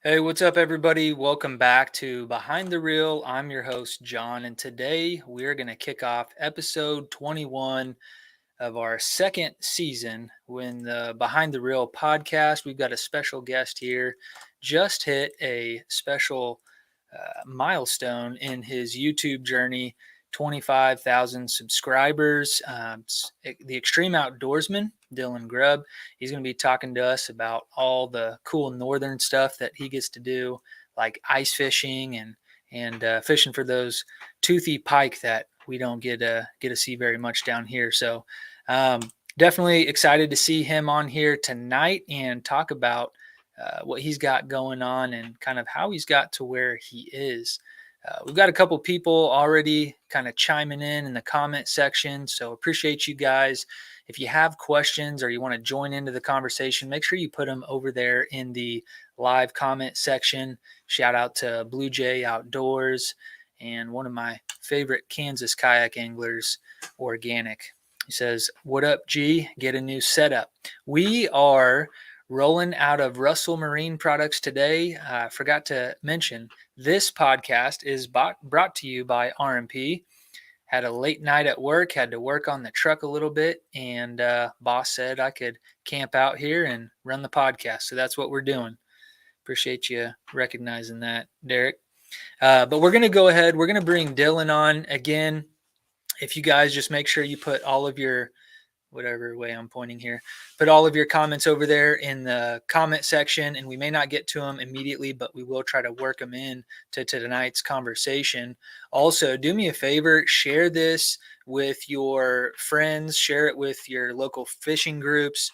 Hey, what's up, everybody? Welcome back to Behind the Reel. I'm your host, John, and today we're going to kick off episode 21 of our second season when the Behind the Reel podcast. We've got a special guest here, just hit a special milestone in his YouTube journey. 25,000 subscribers. The Extreme Outdoorsman, Dylan Grubb. He's going to be talking to us about all the cool northern stuff that he gets to do, like ice fishing and fishing for those toothy pike that we don't get to see very much down here. So definitely excited to see him on here tonight and talk about what he's got going on and kind of how he's got to where he is. We've got a couple people already kind of chiming in the comment section, so appreciate you guys. If you have questions or you want to join into the conversation, make sure you put them over there in the live comment section. Shout out to Blue Jay Outdoors and one of my favorite Kansas kayak anglers, Organic. He says, "What up, G? Get a new setup." We are rolling out of Russell Marine Products today. I forgot to mention this podcast is brought to you by RMP. Had a late night at work, had to work on the truck a little bit, and boss said I could camp out here and run the podcast. So that's what we're doing. Appreciate you recognizing that, Derek. But we're going to go ahead. We're going to bring Dylan on again. If you guys just make sure you put all of your whatever way I'm pointing here, put all of your comments over there in the comment section, and we may not get to them immediately, but we will try to work them in to tonight's conversation. Also, do me a favor, share this with your friends, share it with your local fishing groups,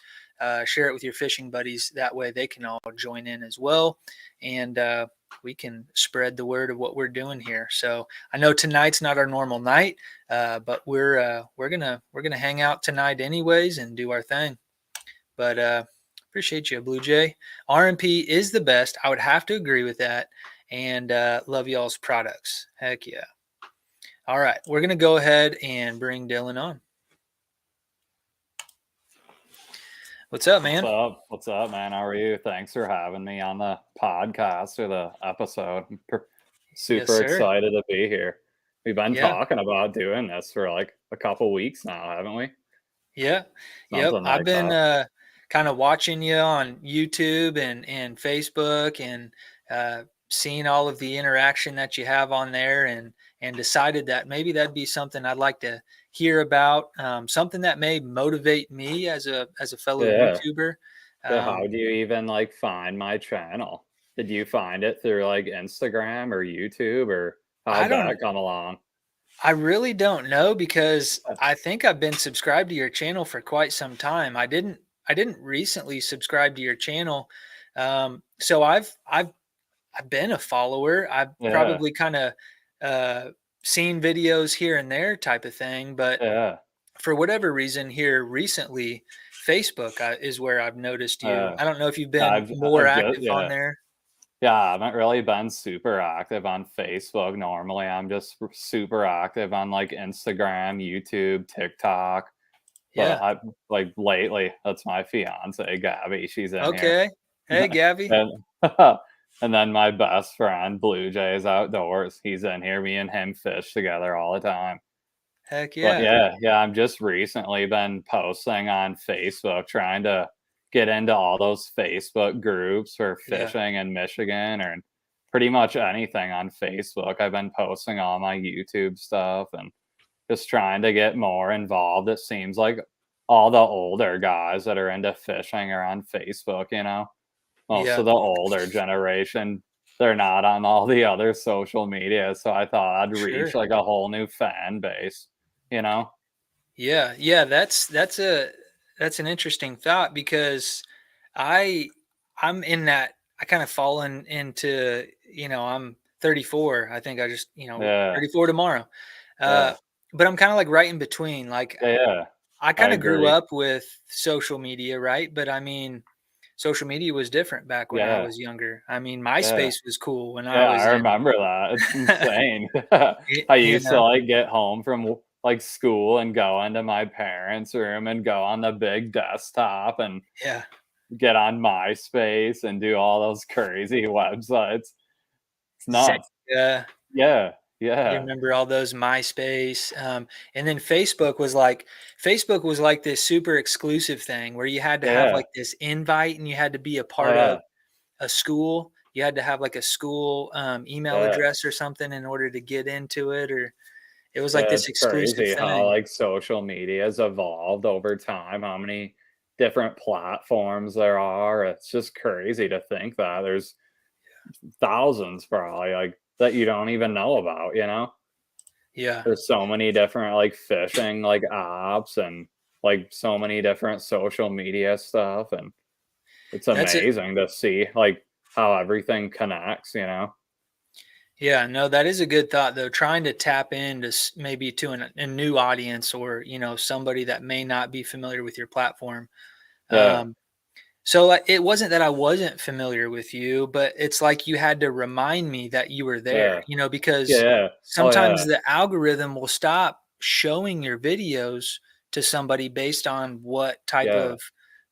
share it with your fishing buddies. That way they can all join in as well. And we can spread the word of what we're doing here. So I know tonight's not our normal night, but we're gonna hang out tonight anyways and do our thing. But appreciate you, Blue Jay. RMP is the best. I would have to agree with that. And love y'all's products. Heck yeah. All right, we're gonna go ahead and bring Dylan on. What's up, man? What's up, man? How are you? Thanks for having me on the podcast or the episode. I'm super excited to be here. We've been talking about doing this for like a couple weeks now, haven't we? Yeah. Yep. I've been kind of watching you on YouTube and Facebook and seeing all of the interaction that you have on there and decided that maybe that'd be something I'd like to hear about, something that may motivate me as a fellow YouTuber. How do you even like find my channel? Did you find it through like Instagram or YouTube, or how'd that come along? I really don't know because I think I've been subscribed to your channel for quite some time. I didn't recently subscribe to your channel. So I've been a follower. I've probably kind of seen videos here and there type of thing, but for whatever reason here recently, Facebook is where I've noticed you. I don't know if you've been more active on there. Yeah, I haven't really been super active on Facebook. Normally, I'm just super active on like Instagram, YouTube, TikTok. But I like lately, that's my fiance, Gabby. She's in here. Okay. Hey, Gabby. And then my best friend, Blue Jays Outdoors. He's in here. Me and him fish together all the time. Heck yeah. But yeah, I'm just recently been posting on Facebook, trying to get into all those Facebook groups for fishing in Michigan or pretty much anything on Facebook. I've been posting all my YouTube stuff and just trying to get more involved. It seems like all the older guys that are into fishing are on Facebook, you know? Most of the older generation, they're not on all the other social media. So I thought I'd reach like a whole new fan base, you know? Yeah. Yeah. That's an interesting thought because I'm in that, I kind of fallen into, I'm 34. I think I just, 34 tomorrow. But I'm kind of like right in between. Like I kind of grew up with social media, right? But I mean, social media was different back when I was younger. I mean, MySpace was cool when I was I remember that. It's insane. I used to like get home from like school and go into my parents' room and go on the big desktop and get on MySpace and do all those crazy websites. It's Say, nuts. Yeah, you yeah, remember all those MySpace, and then Facebook was like this super exclusive thing where you had to have yeah, like this invite and you had to be a oh part yeah, of a school. You had to have like a school email yeah. address or something in order to get into it, or it was like Yeah, this it's exclusive crazy how, thing. like, social media has evolved over time, how many different platforms there are. It's just crazy to think that there's thousands probably, like, that you don't even know about, you know? Yeah, There's so many different, like, fishing, like, apps and, like, so many different social media stuff, and it's that's it. amazing to see, like, how everything connects, you know? Yeah, no, that is a good thought though. Trying to tap into maybe to a new audience, or somebody that may not be familiar with your platform. Yeah, Um, So, like, it wasn't that I wasn't familiar with you, but it's like you had to remind me that you were there, yeah, because yeah, oh, sometimes yeah, the algorithm will stop showing your videos to somebody based on what type yeah, of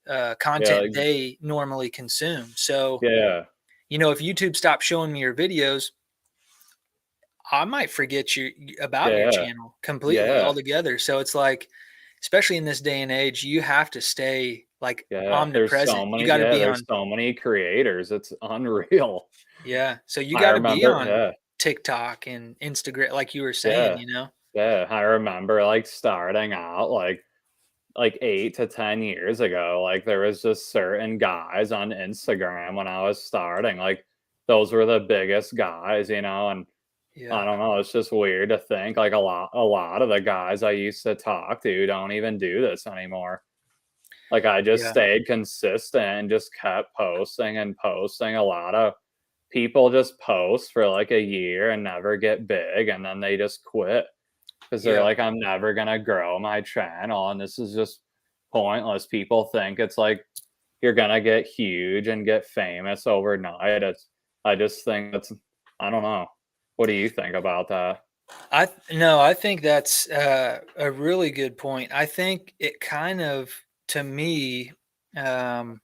yeah, content like they normally consume. So, yeah, if YouTube stopped showing me your videos, I might forget about your yeah. channel completely Yeah, altogether. So it's like, especially in this day and age, you have to stay like yeah, omnipresent. You got to be there's on. so many creators, it's unreal. Yeah, so you I gotta be remember on TikTok and Instagram, like you were saying, yeah, you know? I remember, like, starting out, like, 8 to 10 years ago, like, there was just certain guys on Instagram when I was starting, like, those were the biggest guys, you know, and I Yeah, don't know, it's just weird to think, like, a lot of the guys I used to talk to don't even do this anymore. Like, I just yeah, stayed consistent and just kept posting and posting. A lot of people just post for, like, a year and never get big, and then they just quit because 'cause they're yeah, like, "I'm never gonna grow my channel, and this is just pointless." People think it's like you're gonna get huge and get famous overnight. I just think that's I don't know. What do you think about that? no, I think that's, a really good point. I think it kind of, to me, um,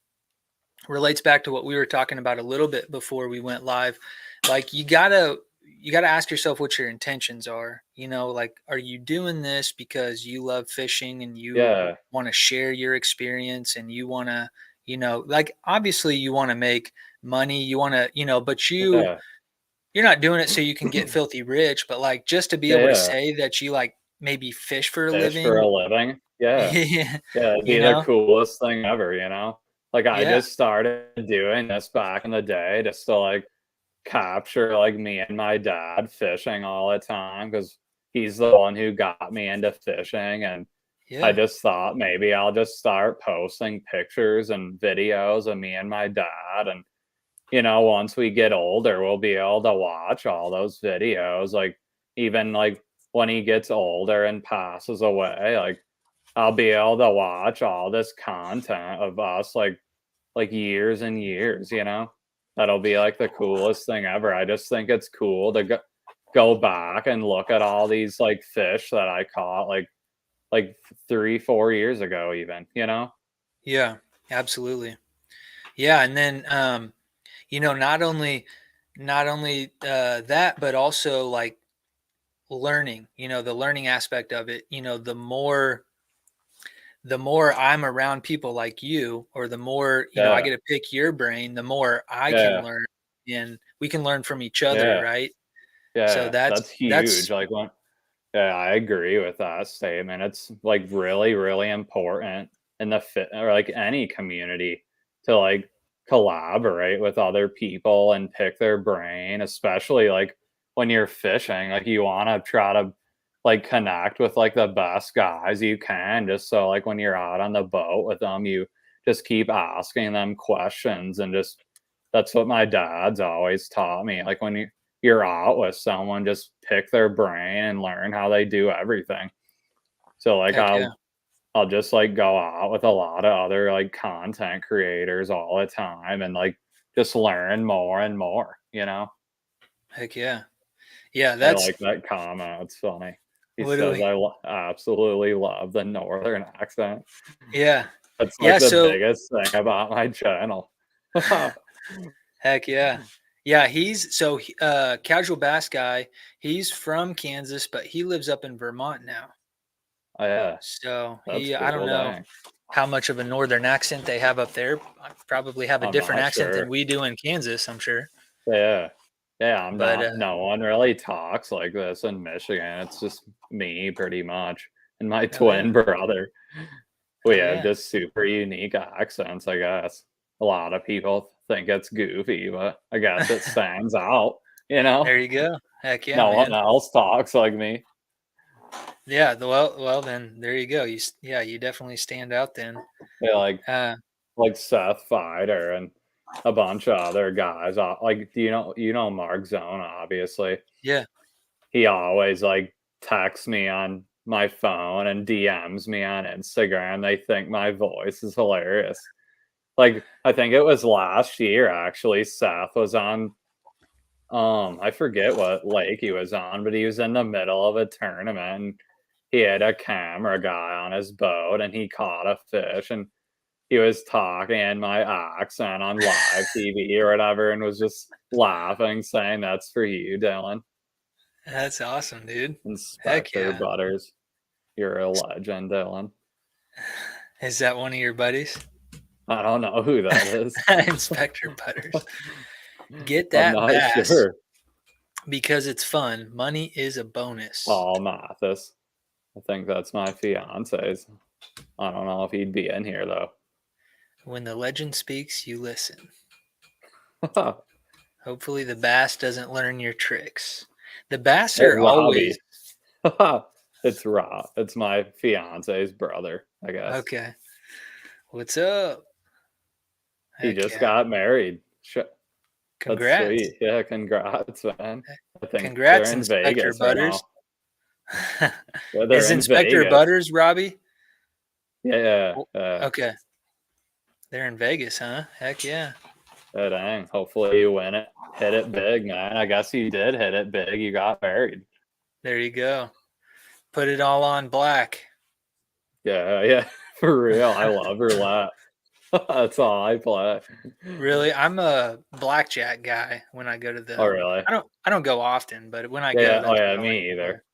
relates back to what we were talking about a little bit before we went live. Like, you gotta ask yourself what your intentions are. Like, are you doing this because you love fishing and you Yeah, want to share your experience, and you want to, like, obviously you want to make money, you want to, but yeah, you're not doing it so you can get filthy rich, but like just to be yeah, able to yeah. say that you like maybe fish for a Fish for living. a living? Yeah. Yeah, Yeah, it'd you be the know? coolest thing ever, you know? Like, I Yeah, just started doing this back in the day just to, like, capture, like, me and my dad fishing all the time because he's the one who got me into fishing, and I yeah, just thought maybe I'll just start posting pictures and videos of me and my dad, and, once we get older, we'll be able to watch all those videos, like, even, like, when he gets older and passes away, like, I'll be able to watch all this content of us, like, years and years, you know? That'll be, like, the coolest thing ever. I just think it's cool to go back and look at all these, like, fish that I caught, like, 3, 4 years ago even, you know? yeah, absolutely. Yeah, and then not only that, but also like learning. The learning aspect of it. The more I'm around people like you, or the more I Yeah, get to pick your brain, the more I can yeah, learn, and we can learn from each other, yeah, right? So yeah, that's that's huge, that's like, when yeah, I agree with that statement. It's, like, really, really important in the fit or, like, any community to, like, collaborate with other people and pick their brain, especially, like, when you're fishing, like, you wanna try to, like, connect with, like, the best guys you can just so, like, when you're out on the boat with them, you just keep asking them questions and just that's what my dad's always taught me, like, when you're out with someone, just pick their brain and learn how they do everything. So, like, heck yeah, I'll just, like, go out with a lot of other, like, content creators all the time and, like, just learn more and more, you know? heck yeah, yeah. I That's like that comment, it's funny. He what do says, we? "I absolutely love the northern accent." Yeah. That's like Yeah, the so biggest thing about my channel. Oh heck yeah. Yeah, casual bass guy. He's from Kansas, but he lives up in Vermont now. yeah, So that's I don't cool. know Dang, how much of a northern accent they have up there. Probably have a I'm different not accent than sure. we do in Kansas, I'm sure. Yeah, yeah, I'm But not. No one really talks like this in Michigan. It's just me, pretty much, and my oh yeah, twin brother. We oh have yeah, just super unique accents, I guess. A lot of people think it's goofy, but I guess it stands out, you know? there you go. Heck yeah, No one man. else talks like me. Yeah, well then there you go. Yeah, you definitely stand out then. Yeah, Uh, like Seth Feider and a bunch of other guys. Like, do you know Mark Zone, obviously. yeah, He always like texts me on my phone and DMs me on Instagram. They think my voice is hilarious. Like, I think it was last year actually, Seth was on I forget what lake he was on, but he was in the middle of a tournament and he had a camera guy on his boat and he caught a fish and he was talking in my accent on live TV or whatever and was just laughing, saying, "That's for you, Dylan." that's awesome, dude. Heck Inspector yeah. Butters. You're a legend, Dylan. Is that one of your buddies? I don't know who that is. Inspector Butters. Get I'm that not bass sure. because it's fun. Money is a bonus. Paul Mathis. I think that's my fiance's. I don't know if he'd be in here though. When the legend speaks, you listen. Hey, Hopefully, the bass doesn't learn your tricks. The bass are always Robbie. It's Rob. It's my fiance's brother, I guess. okay. What's up? He Heck just yeah. got married. That's Congrats. sweet. Yeah, congrats, man. I think they're Congrats, in Inspector Vegas right Butters. now. Yeah, they're Is in Inspector Vegas. Butters, Robbie? Yeah, Okay. They're in Vegas, huh? Heck yeah. yeah, dang. Hopefully you win it. Hit it big, man. I guess you did hit it big. You got married. There you go. Put it all on black. Yeah, yeah, for real. I love roulette. That's all I play. Really, I'm a blackjack guy when I go to Oh, the really? I don't go often, but when I go, Yeah. Oh, that's yeah. what I like Me to play. either.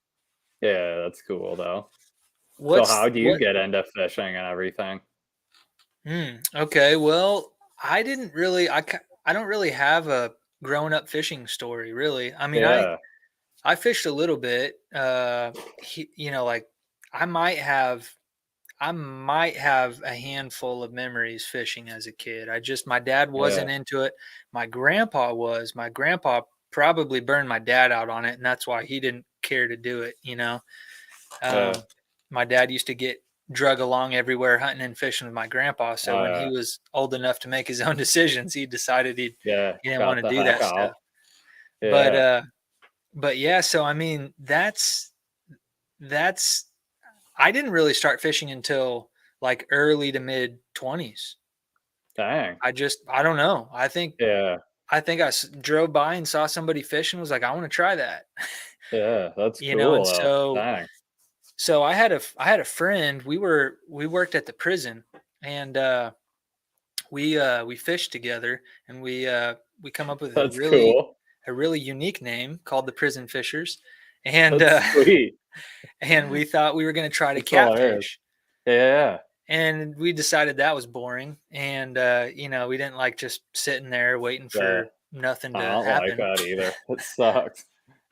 Yeah, that's cool though. So, What's how do you what get into fishing and everything? Okay, well, I didn't really I don't really have a grown up fishing story really. I mean, Yeah, I fished a little bit. Like I might have I might have a handful of memories fishing as a kid. My dad yeah, wasn't into it. My grandpa was. My grandpa probably burned my dad out on it, and that's why he didn't care to do it. yeah. Um, my dad used to get drug along everywhere hunting and fishing with my grandpa. So when he Uh, was old enough to make his own decisions, he decided yeah. he didn't want Got to the do heck that stuff. out. But Yeah. yeah, so I mean that's I didn't really start fishing until like early to mid 20s. Dang. I don't know. Yeah. I think drove by and saw somebody fishing, was like, I want to try that. Yeah. That's And cool though. so Dang. I had a friend. We worked at the prison, and we fished together, and we come up with That's cool. a really unique name called the Prison Fishers, and That's sweet. and we thought we were going to try to That's hilarious. catfish. Yeah. And we decided that was boring, and we didn't like just sitting there waiting Yeah. for nothing I to don't like happen. that either. It sucks.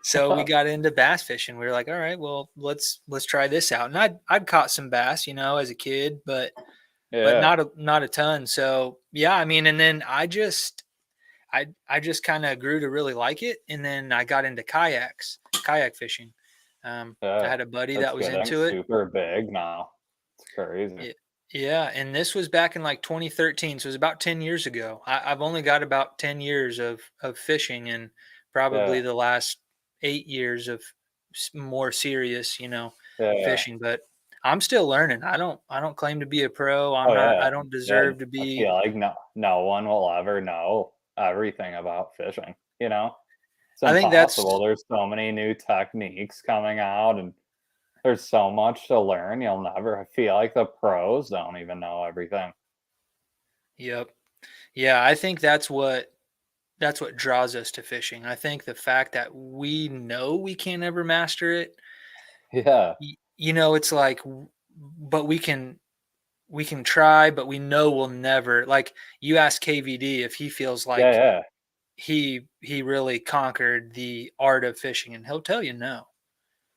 So we got into bass fishing. We were like, all right, well, let's try this out. And I'd caught some bass, as a kid, but Yeah. not a ton. So yeah, I mean, and then I just kind of grew to really like it, and then I got into kayak fishing. I Yeah. had a buddy That's that was getting into it. super big now. It's crazy. Yeah, yeah, and this was back in like 2013, so it was about 10 years ago. I've only got about 10 years of fishing, and probably Yeah. the last 8 years of more serious, Yeah. fishing. But I'm still learning. I don't claim to be a pro. Oh, yeah. I don't Yeah, deserve to I be. feel like no one will ever know everything about fishing, you know? It's I think that's impossible. There's so many new techniques coming out and there's so much to learn. You'll never feel like the pros don't even know everything. Yep. Yeah, I think that's what draws us to fishing. I think the fact that we know we can't ever master it, Yeah. it's like, but we can try, but we know we'll never. Like you ask KVD if he feels Yeah, like yeah. he really conquered the art of fishing, and he'll tell you no.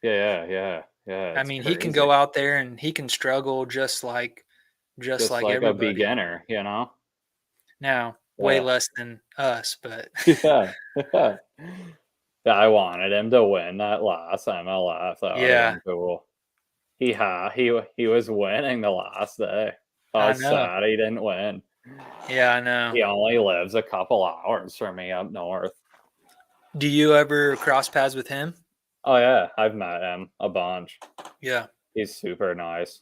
Yeah, yeah, yeah. Yeah, I it's mean, he can crazy. go out there and he can struggle just Just like like a everybody. beginner, you know? Now, way Yeah. less than us, but Yeah. Yeah. Yeah, I wanted him to win that last MLF. That would have yeah, been cool. He was winning the last day. I I was know. sad he didn't win. Yeah, I know. He only lives a couple hours from me up north. Do you ever cross paths with him? Oh yeah, I've met him a bunch. Yeah. He's super nice.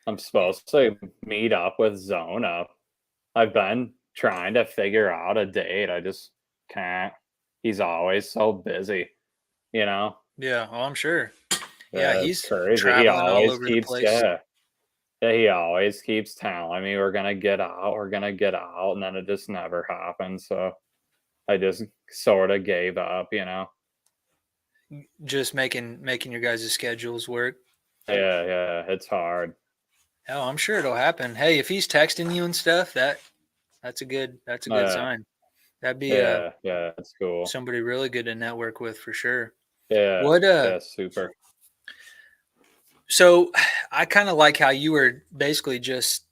I'm supposed to meet up with Zona. I've been trying to figure out a date. I just can't. He's always so busy, you know? Yeah, oh, I'm sure. Yeah, Yeah, it's he's crazy. He traveling all always over the keeps place. yeah. Yeah, he always keeps telling me we're gonna get out, and then it just never happens. So I just sort of gave up, you know. Just making your guys' schedules work. Yeah, yeah, it's hard. Oh, I'm sure it'll happen. Hey, if he's texting you and stuff, that's a good Yeah, sign. That'd be yeah, yeah, it's cool. somebody really good to network with for sure. Yeah, What yeah, super. so I kind of like how you were basically just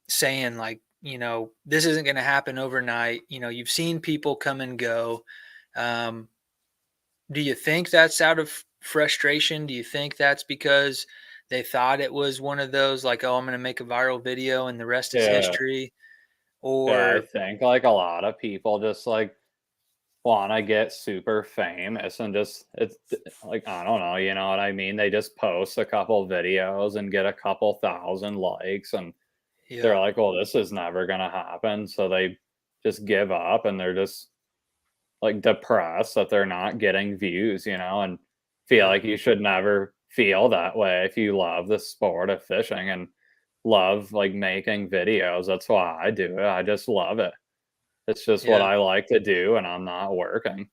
saying like, this isn't going to happen overnight. You've seen people come and go. Um, do you think that's out of frustration? Do you think that's because they thought it was one of those like, oh, I'm going to make a viral video and the rest is Yeah, history? yeah. I Or think like a lot of people just like want to get super famous and just it's like I don't know, you know what I mean? They just post a couple videos and get a couple thousand likes and yeah, they're like, "Well, this is never gonna happen," so they just give up, and they're just, like, depressed that they're not getting views, you know, and feel yeah, like you should never feel that way if you love the sport of fishing and love, like, making videos. That's why I do it. I just love it. It's just what yeah. I like to do, and I'm not working.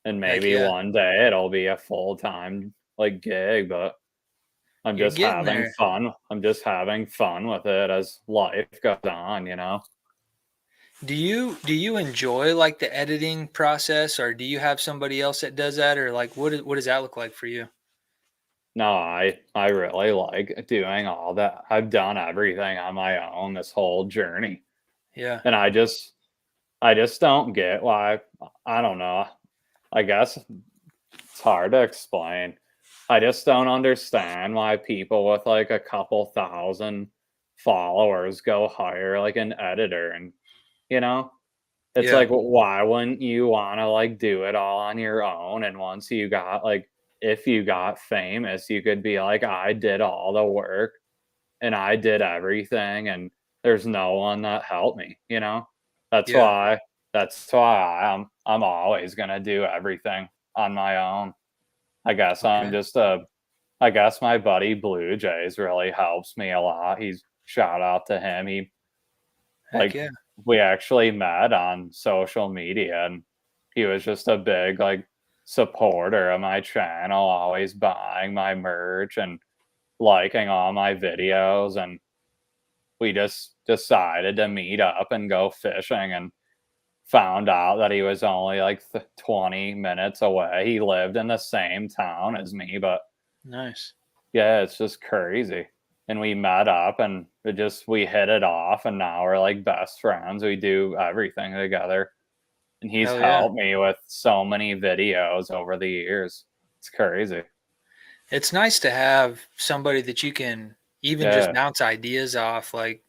And Heck maybe yeah. one day it'll be a full-time, like, gig, but I'm You're just getting having there. fun. I'm just having fun with it as life goes on, you know? Do you enjoy like the editing process, or do you have somebody else that does that, or like what does that look like for you? No, I really like doing all that. I've done everything on my own this whole journey, Yeah, and I just don't get why I don't know. I guess it's hard to explain. I just don't understand why people with like a couple thousand followers go hire like an editor and you know, it's yeah, like, why wouldn't you wanna, like, do it all on your own? And once you got, like if you got famous, you could be like, "I did all the work, and I did everything, and there's no one that helped me," you know? That's yeah. why that's why I'm always gonna do everything on my own. I guess I'm Okay. just a I guess my buddy Blue Jays really helps me a lot. He's shout out to him. Heck Like, yeah. we actually met on social media, and he was just a big, like, supporter of my channel, always buying my merch and liking all my videos, and we just decided to meet up and go fishing and found out that he was only, like, 20 minutes away. He lived in the same town as me, but Nice. yeah, it's just crazy. And we met up and we hit it off and now we're like best friends. We do everything together. And he's Hell yeah. helped me with so many videos over the years. It's crazy. It's nice to have somebody that you can even just Yeah. bounce ideas off. Like,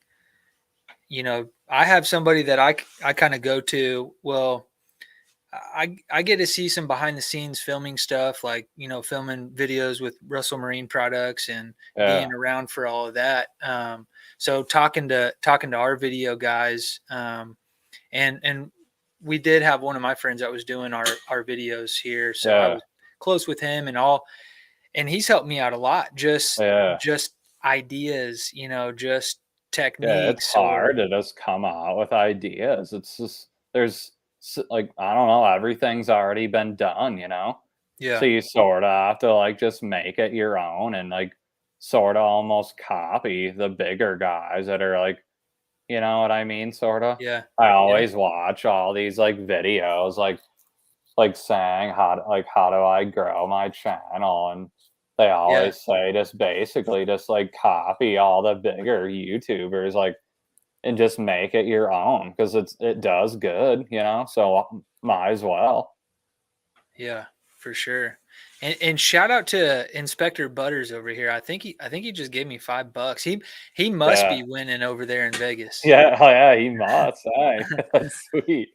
I have somebody that I kind of go to. Well, I get to see some behind the scenes filming stuff, like filming videos with Russell Marine Products and Yeah. being around for all of that. So talking to our video guys, and we did have one of my friends that was doing our videos here, so I Yeah. was close with him and all. and he's helped me out a lot. Yeah. Just ideas, just Yeah, it's techniques or hard to just come out with ideas. It's just there's like I don't know, everything's already been done, you know? So yeah, you sort of have to like just make it your own and like sort of almost copy the bigger guys that are like, you know what I mean, sort of. yeah, I yeah, always watch all these like videos like saying how do I grow my channel, and they yeah, always say just basically just like copy all the bigger YouTubers like and just make it your own because it does good, you know, so might as well. yeah, for sure. And shout out to Inspector Butters over here. I think he just gave me $5. He must Yeah. be winning over there in Vegas. Yeah, oh yeah, he must, hey, that's sweet.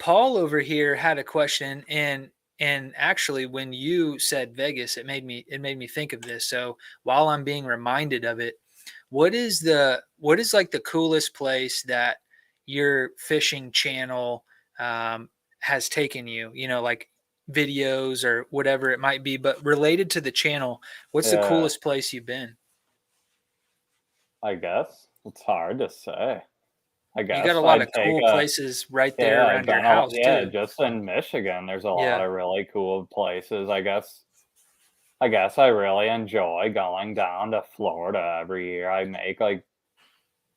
Paul over here had a question, and actually when you said Vegas, it made me think of this. So while I'm being reminded of it, what is like the coolest place that your fishing channel has taken you? Like videos or whatever it might be, but related to the channel, what's the Yeah, coolest place you've been? I guess. It's hard to say. I You got a guess lot I'd of take cool a places right there yeah, I've around your been a house yeah, too. just in Michigan, there's a lot Yeah. of really cool places, I guess I really enjoy going down to Florida every year. I make, like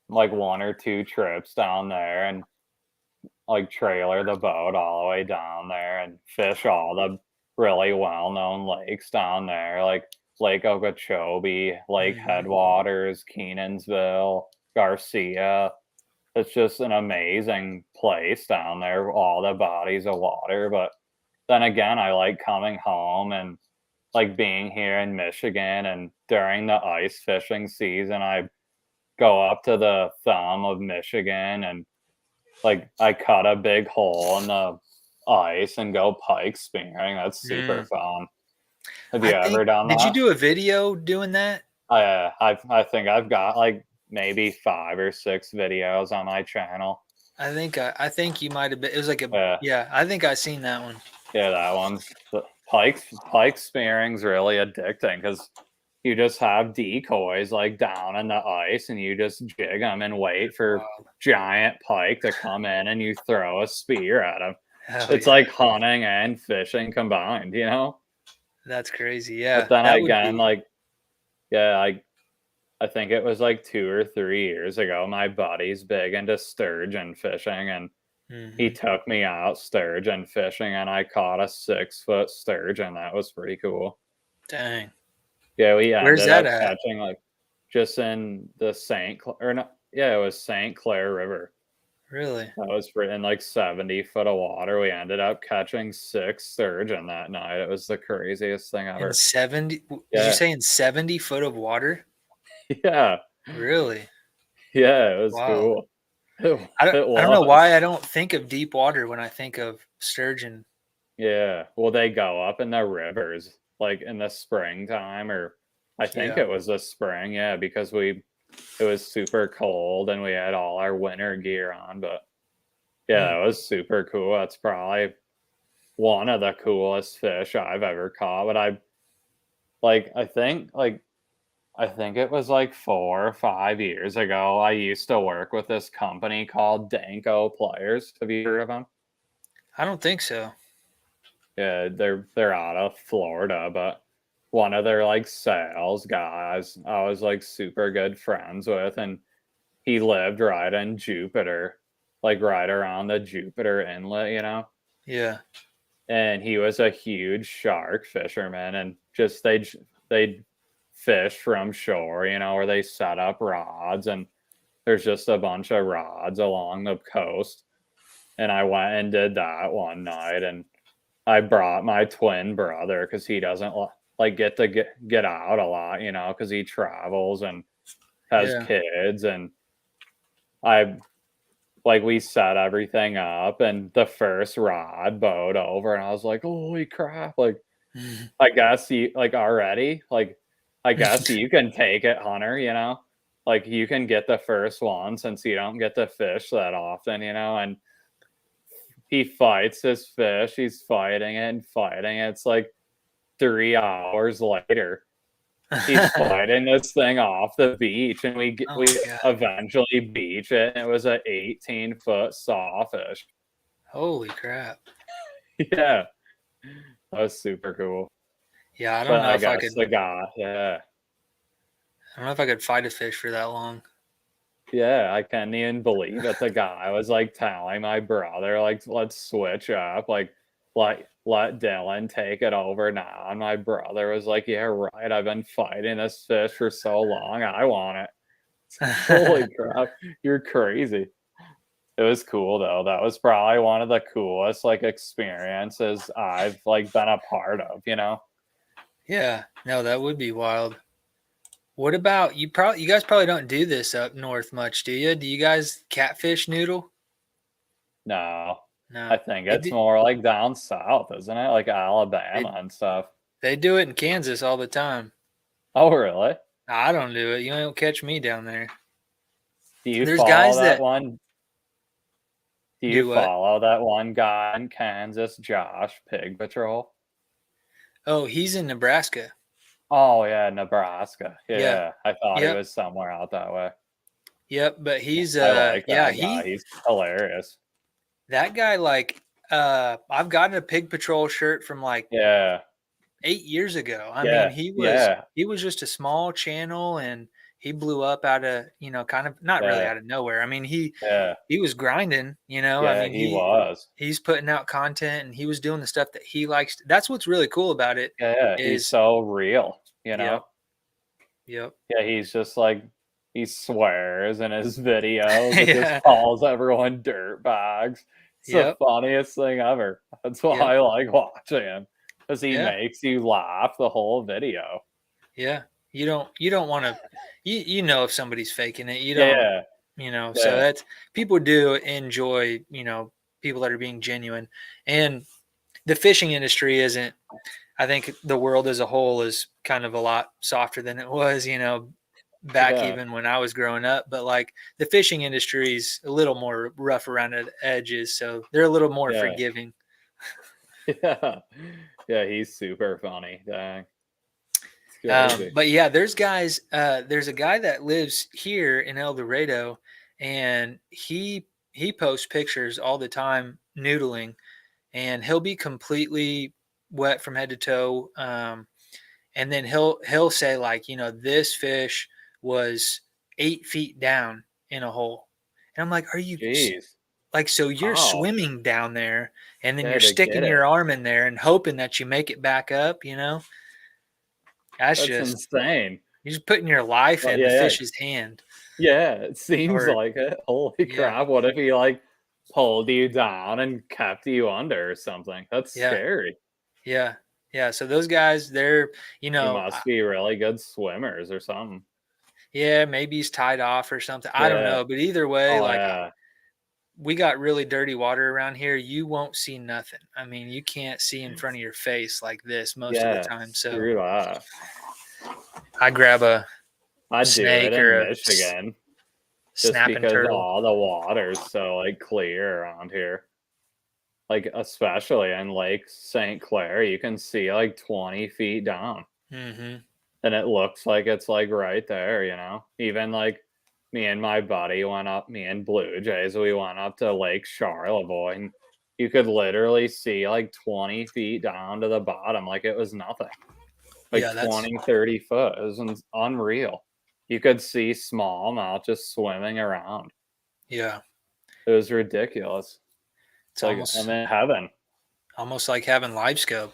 1 or 2 trips down there and like trailer the boat all the way down there and fish all the really well-known lakes down there, like Lake Okeechobee, Lake Hmm. Headwaters, Kenansville, Garcia. It's just an amazing place down there, all the bodies of water. But then again, I like coming home and like being here in Michigan and during the ice fishing season, I go up to the thumb of Michigan and like, I cut a big hole in the ice and go pike spearing, that's super Mm. fun. Have I you think ever done did you that? do a video doing that? I think I've got, like, maybe 5 or 6 videos on my channel. I think you might have been. It was like a Yeah, yeah. I think I seen that one. yeah, that one's the pike spearing's really addicting because you just have decoys, like, down in the ice, and you just jig them and wait for Wow. giant pike to come in, and you throw a spear at them. Hell It's yeah, like hunting and fishing combined, you know? that's crazy. But Yeah, then that would again, be. like, yeah, I think it was like 2 or 3 years ago, my buddy's big into sturgeon fishing, and he Hmm. took me out sturgeon fishing, and I caught a 6-foot sturgeon. That was pretty cool. Dang, Yeah, we where's ended that up at? catching, like, just in the St. Cl or not yeah, it was St. Clair River. Really? That was for in, like, 70 foot of water. We ended up catching 6 sturgeon that night. It was the craziest thing In ever. 70? Did you Yeah. say in 70 foot of water? Yeah. Really? Yeah, it was Wow. cool. It it I don't know was. why I don't think of deep water when I think of sturgeon. Yeah. Well, they go up in the rivers, like, in the springtime, or I think Yeah. it was the spring, yeah, because it was super cold and we had all our winter gear on, but Hmm. yeah, it was super cool. That's probably one of the coolest fish I've ever caught, but I think it was like 4 or 5 years ago, I used to work with this company called Danko Players. Have you heard of them? I don't think so. Yeah, they're out of Florida, but one of their like sales guys I was like super good friends with, and he lived right in Jupiter, like right around the Jupiter Inlet, you know? Yeah. And he was a huge shark fisherman, and just they'd fish from shore, you know, where they set up rods, and there's just a bunch of rods along the coast. And I went and did that one night, and I brought my twin brother because he doesn't like get out a lot, you know, because he travels and has Yeah. kids. And I like we set everything up, and the first rod bowed over, and I was like, "Holy crap!" Like, I guess you like already like, I guess you can take it, Hunter. You know, like you can get the first one since you don't get to fish that often, you know, and he fights this fish. He's fighting it and fighting it. It's like 3 hours later. He's fighting this thing off the beach, and we Oh we my God. eventually beach it, and it was a 18-foot sawfish. Holy crap. Yeah, that was super cool. Yeah, I don't But know I if I guess could the guy, yeah. I don't know if I could fight a fish for that long. Yeah, I can't even believe it. The guy was like telling my brother, like, let's switch up, like, let Dylan take it over now. And my brother was like, yeah, right. I've been fighting this fish for so long. I want it. Holy crap, you're crazy. It was cool though. That was probably one of the coolest like experiences I've like been a part of, you know? Yeah, no, that would be wild. What about you? Probably you guys probably don't do this up north much, do you? Do you guys catfish noodle? No. I No, think it's more like down south, isn't it? Like they Alabama and stuff. they do it in Kansas all the time. Oh, really? I don't do it. You don't catch me down there. Do you There's follow guys that that one? Do you do what? follow that one guy in Kansas, Josh Pig Patrol? Oh, he's in Nebraska. Oh yeah, Nebraska. Yeah. Yeah, I thought he Yep. was somewhere out that way. Yep. But he's I like yeah, that guy. he He's hilarious. that guy like I've gotten a Pig Patrol shirt from like Yeah, 8 years ago. I mean, yeah, yeah, he was just a small channel and he blew up out of, kind of not really yeah, out of nowhere. I mean, yeah, he was grinding, I yeah. mean, He was. he's putting out content and he was doing the stuff that he likes. That's what's really cool about it Yeah, he's is so real, you know? yep, yep. Yeah, he's just like he swears in his videos. It just Yeah. calls everyone dirt bags. It's the Yep. funniest thing ever. That's why Yep. I like watching him because he Yeah. makes you laugh the whole video. Yeah. You don't want to you know if somebody's faking it. You don't, Yeah, so yeah, that's people do enjoy, people that are being genuine. And the fishing industry isn't, I think the world as a whole is kind of a lot softer than it was, back yeah, even when I was growing up. But like the fishing industry is a little more rough around the edges. So they're a little more yeah, forgiving. yeah, yeah. He's super funny. Dang, it's crazy. But yeah, there's a guy that lives here in El Dorado and he posts pictures all the time noodling and he'll be completely wet from head to toe. And then he'll say like, this fish was 8 feet down in a hole, and I'm like, are you Jeez. like, so you're Oh, swimming down there, and then yeah, you're to get sticking it. your arm in there and hoping that you make it back up, That's That's just insane. you're just putting your life But in the yeah, yeah, fish's hand, yeah. It seems or like it. Holy yeah, crap! What if he like pulled you down and kept you under or something? That's yeah, scary. yeah, yeah. So those guys, they're, He must be really good swimmers or something. yeah, maybe he's tied off or something. I don't Yeah. know, but either way, Oh like yeah. we got really dirty water around here. You won't see nothing. I mean, you can't see in front of your face like this most of the Yeah. time. So Screw that. I grab a I'd do it snake in or a Michigan just snapping because turtle. all the water's so like clear around here. Like especially in Lake St. Clair, you can see like 20 feet down. Mm-hmm. And it looks like it's like right there, you know. Even like me and my buddy went up, me and Blue Jays, we went up to Lake Charlevoix and you could literally see like 20 feet down to the bottom like it was nothing. Like Yeah, that's 20, 30 foot. It was unreal. You could see smallmouth just swimming around. yeah. It was ridiculous. It's It's like I'm in heaven. almost like having live scope.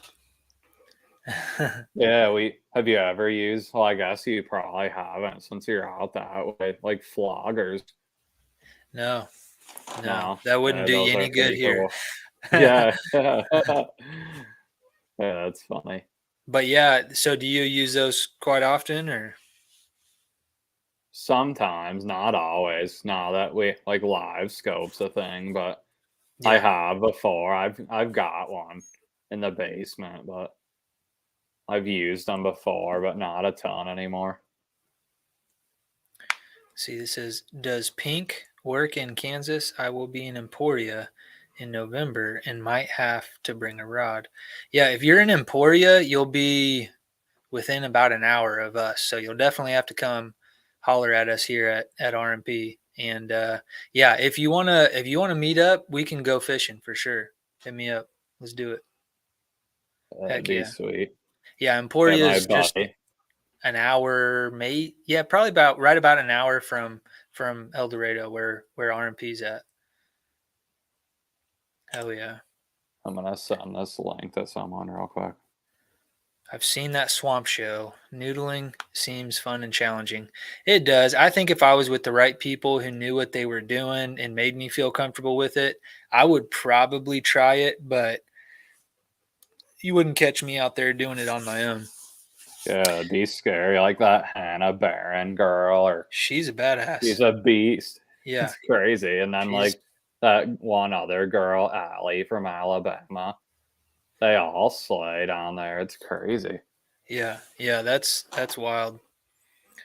Yeah, we have you ever used, well, I guess you probably haven't since you're out that way, like floggers. No, no, No, that wouldn't yeah, do you those are any good pretty here. cool. Yeah, yeah. Yeah, that's funny. But yeah, so do you use those quite often or? Sometimes, not always. Now that we like live scopes a thing, but I Yeah. have before. I've got one in the basement, but I've used them before, but not a ton anymore. See, this says, does pink work in Kansas? I will be in Emporia in November and might have to bring a rod. Yeah, if you're in Emporia, you'll be within about an hour of us. So you'll definitely have to come holler at us here at RMP. And yeah, if you wanna meet up, we can go fishing for sure. Hit me up. Let's do it. That'd Heck be yeah. sweet. Yeah, Get Emporia my is just buddy. an hour, yeah, probably about an hour from El Dorado where RMP's at. Hell yeah. I'm gonna send this link to someone real quick. I've seen that swamp show. Noodling seems fun and challenging. It does. I think if I was with the right people who knew what they were doing and made me feel comfortable with it, I would probably try it, but you wouldn't catch me out there doing it on my own. Yeah, it'd be scary. Like that Hannah Barron girl, or She's a she's badass. a beast. Yeah. It's crazy. And then She's like that one other girl, Allie from Alabama. They all slay down there. It's crazy. yeah, that's wild.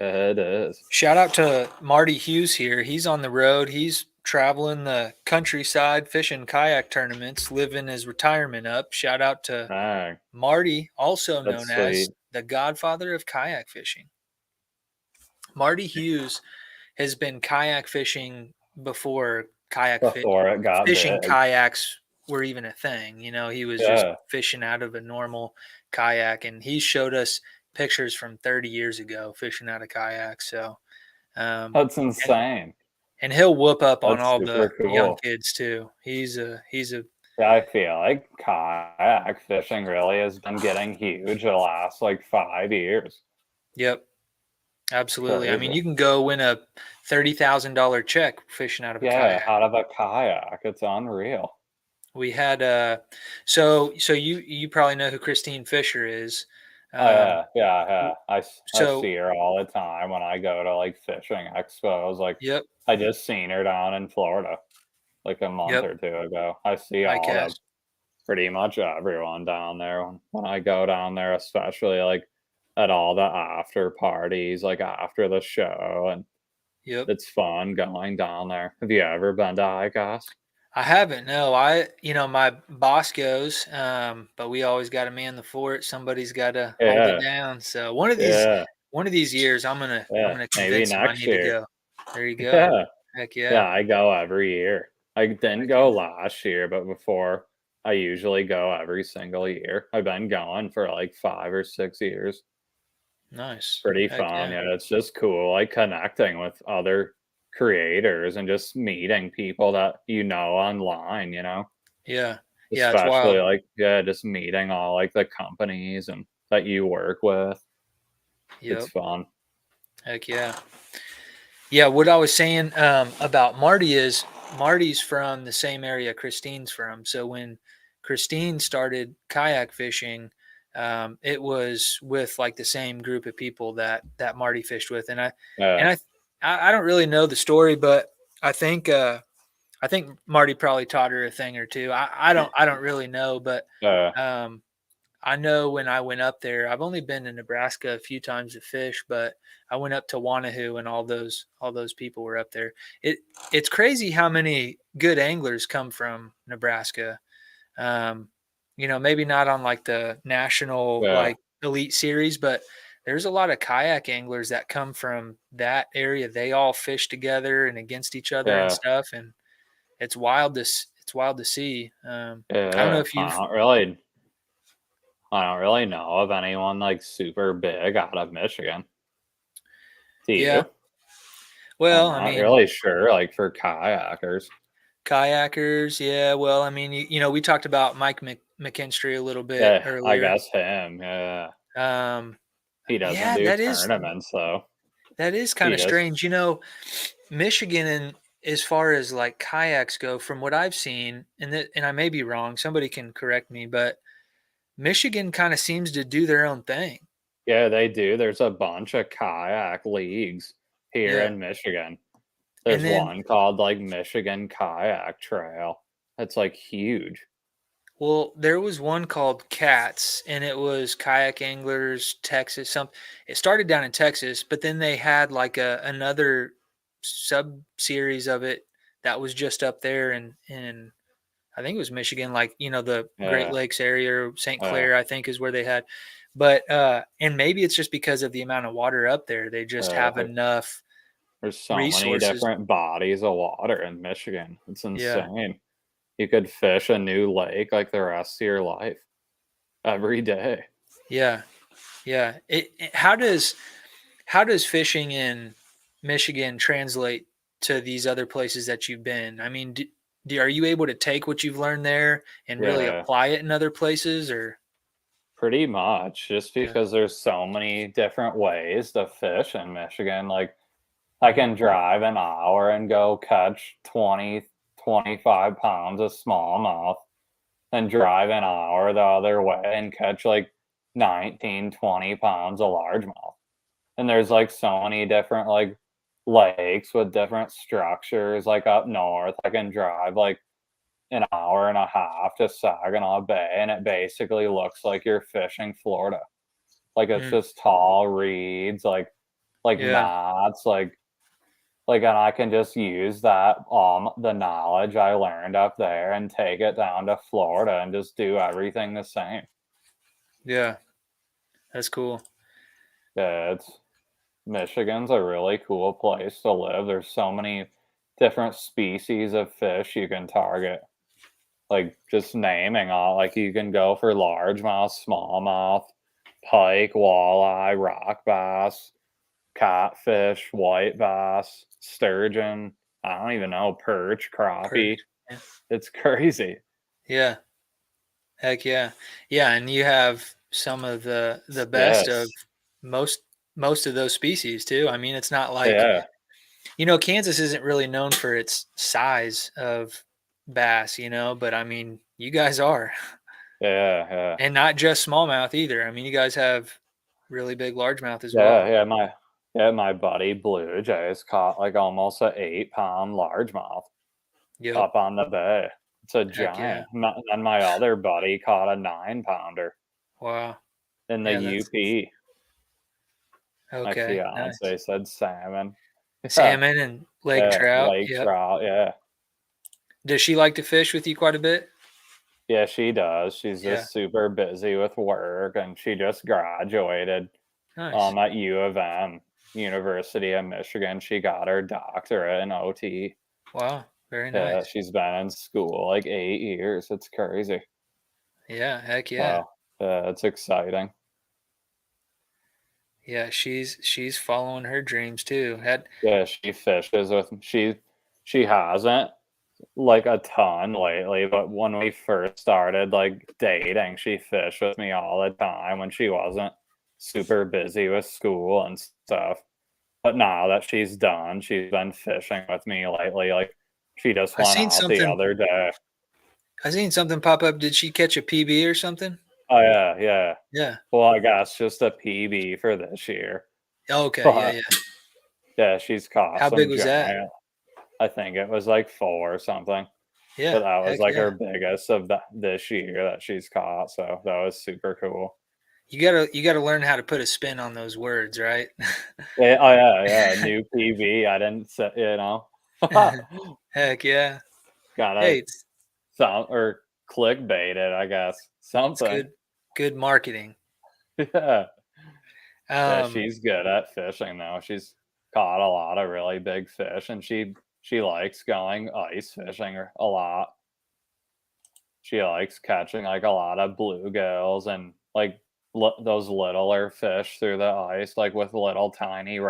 It is. Shout out to Marty Hughes here. He's on the road. He's traveling the countryside, fishing kayak tournaments, living his retirement up. Shout out to Dang, Marty, also known that's as sweet. the godfather of kayak fishing. Marty Hughes has been kayak fishing before Before it got fishing big. kayaks were even a thing. He was just Yeah, fishing out of a normal kayak, and he showed us pictures from 30 years ago fishing out of kayaks. So, um, that's and insane. and he'll whoop up on That's all the super young cool. kids too. He's a Yeah, I feel like kayak fishing really has been getting huge the last like 5 years. yep, absolutely. I mean, Crazy. you can go win a $30,000 check fishing out of a Yeah, kayak. out of a kayak. It's unreal. We had so you probably know who Christine Fisher is. Oh Um, yeah, yeah, yeah. I so see her all the time when I go to like fishing expos. Like yep, I just seen her down in Florida like a month yep, or two ago. I see I all the cast. pretty much everyone down there when I go down there, especially like at all the after parties, like after the show, and Yep. it's fun going down there. Have you ever been to ICAST? I haven't. No, my boss goes, but we always got to man the fort. Somebody's got to hold it Yeah, down. So yeah, one of these years, I'm yeah. gonna Maybe convince him I next need to year. go. There you go. Yeah. Heck Yeah, yeah. I go every year. I didn't Heck go yeah. last year, but before I usually go every single year. I've been going for like 5 or 6 years. Nice. Pretty Heck fun. yeah. Yeah, it's just cool, like connecting with other creators and just meeting people that you know online, Yeah. Yeah. It's especially wild. like, yeah, just meeting all like the companies and that you work with. It's Yep. fun. Heck yeah. Yeah, what I was saying about Marty is Marty's from the same area Christine's from. So when Christine started kayak fishing, it was with like the same group of people that Marty fished with, and I Yeah, and I I don't really know the story, but I think I think Marty probably taught her a thing or two. I don't really know, but yeah, um, I know when I went up there, I've only been to Nebraska a few times to fish, but I went up to Wanahoo and all those people were up there. It's crazy how many good anglers come from Nebraska. Um, maybe not on like the national yeah, like elite series, but there's a lot of kayak anglers that come from that area. They all fish together and against each other and yeah, stuff, and it's wild to see. I don't know yeah. if you've I don't really know of anyone like super big out of Michigan. Do yeah. you? Well, I'm I not mean, really sure, like for kayakers. kayakers, yeah. Well, I mean, we talked about Mike McKinstry a little bit Yeah, I earlier. guess him. Yeah, Um, he doesn't yeah, do that tournaments though. is kind He of just strange. Michigan, and as far as like kayaks go, from what I've seen, and I may be wrong, somebody can correct me, but Michigan kind of seems to do their own thing. yeah, they do. There's a bunch of kayak leagues here Yeah, in Michigan. and There's then one called like Michigan Kayak Trail. It's like huge. well, there was one called Cats, and it was kayak anglers Texas. It started down in Texas, but then they had like another sub series of it that was just up there in I think it was Michigan, like, the Great Yeah, Lakes area, or St. yeah, Clair, I think is where they had. But and maybe it's just because of the amount of water up there. They just have uh, enough there's so many resources. different bodies of water in Michigan. It's Yeah. insane. You could fish a new lake like the rest of your life every day. Yeah. Yeah. How does fishing in Michigan translate to these other places that you've been? I mean, are you able to take what you've learned there and really Yeah, apply it in other places, or? pretty much. Just Yeah. because there's so many different ways to fish in Michigan. Like, I Mhm. can drive an hour and go catch 20, 25 pounds of smallmouth, and drive an hour the other way and catch like 19, 20 pounds of largemouth. And there's like so many different like lakes with different structures. Like up north, I can drive like an hour and a half to Saginaw Bay, and it basically looks like you're fishing Florida. Like it's Mm. just tall reeds, like Yeah. mats, and I can just use that the knowledge I learned up there and take it down to Florida and just do everything the same. Yeah. That's cool. Yeah, it's Michigan's a really cool place to live. There's so many different species of fish you can target. Like, just naming all, like, you can go for largemouth, smallmouth, pike, walleye, rock bass, catfish, white bass, sturgeon. I don't even know, perch, Perch. crappie. Yeah. It's crazy. Yeah. Heck yeah. Yeah, and you have some of the best of Yes. most most of those species too. I mean, it's not like, Yeah. Kansas isn't really known for its size of bass, but I mean, you guys are. Yeah. Yeah. And not just smallmouth either. I mean, you guys have really big largemouth as Yeah. well. My buddy Blue Jays caught like almost a 8-pound largemouth Yep. up on the bay. It's a Heck yeah. giant. And my other buddy caught a 9-pounder Wow. in the Yeah, that's UP. My okay. Nice. fiance said salmon. Yeah, Salmon and lake yeah, trout. lake Yep. trout, yeah. Does she like to fish with you quite a bit? Yeah, she does. She's Yeah. just super busy with work, and she just graduated, Nice. at U of M, University of Michigan. She got her doctorate in OT. Wow. Very Yeah, nice. she's been in school, like, 8 years. It's crazy. Yeah. Heck yeah. So, yeah, it's exciting. Yeah. She's following her dreams too. Had Yeah, she fishes with she hasn't, like, a ton lately, but when we first started, like, dating, she fished with me all the time when she wasn't super busy with school and stuff. But now that she's done, she's been fishing with me lately, like, she just I went seen out the something. other day. I seen something pop up. Did she catch a PB or something? Oh, yeah, yeah. Yeah. Well, I guess just a PB for this year, Okay. Yeah. but, Yeah. yeah, she's caught How big some was that? giant. I think it was, like, 4 or something. But Yeah. that was, Heck like, yeah. her biggest of this year that she's caught, so that was super cool. You gotta learn how to put a spin on those words, right? Yeah, oh, yeah, yeah, new PB, I didn't say, Heck yeah. Hey, Gotta some or clickbait it, I guess, it's something. good marketing. Yeah. Yeah, Um, she's good at fishing, though. She's caught a lot of really big fish, and she likes going ice fishing a lot. She likes catching, like, a lot of bluegills and, like, those littler fish through the ice, like, with little tiny yeah.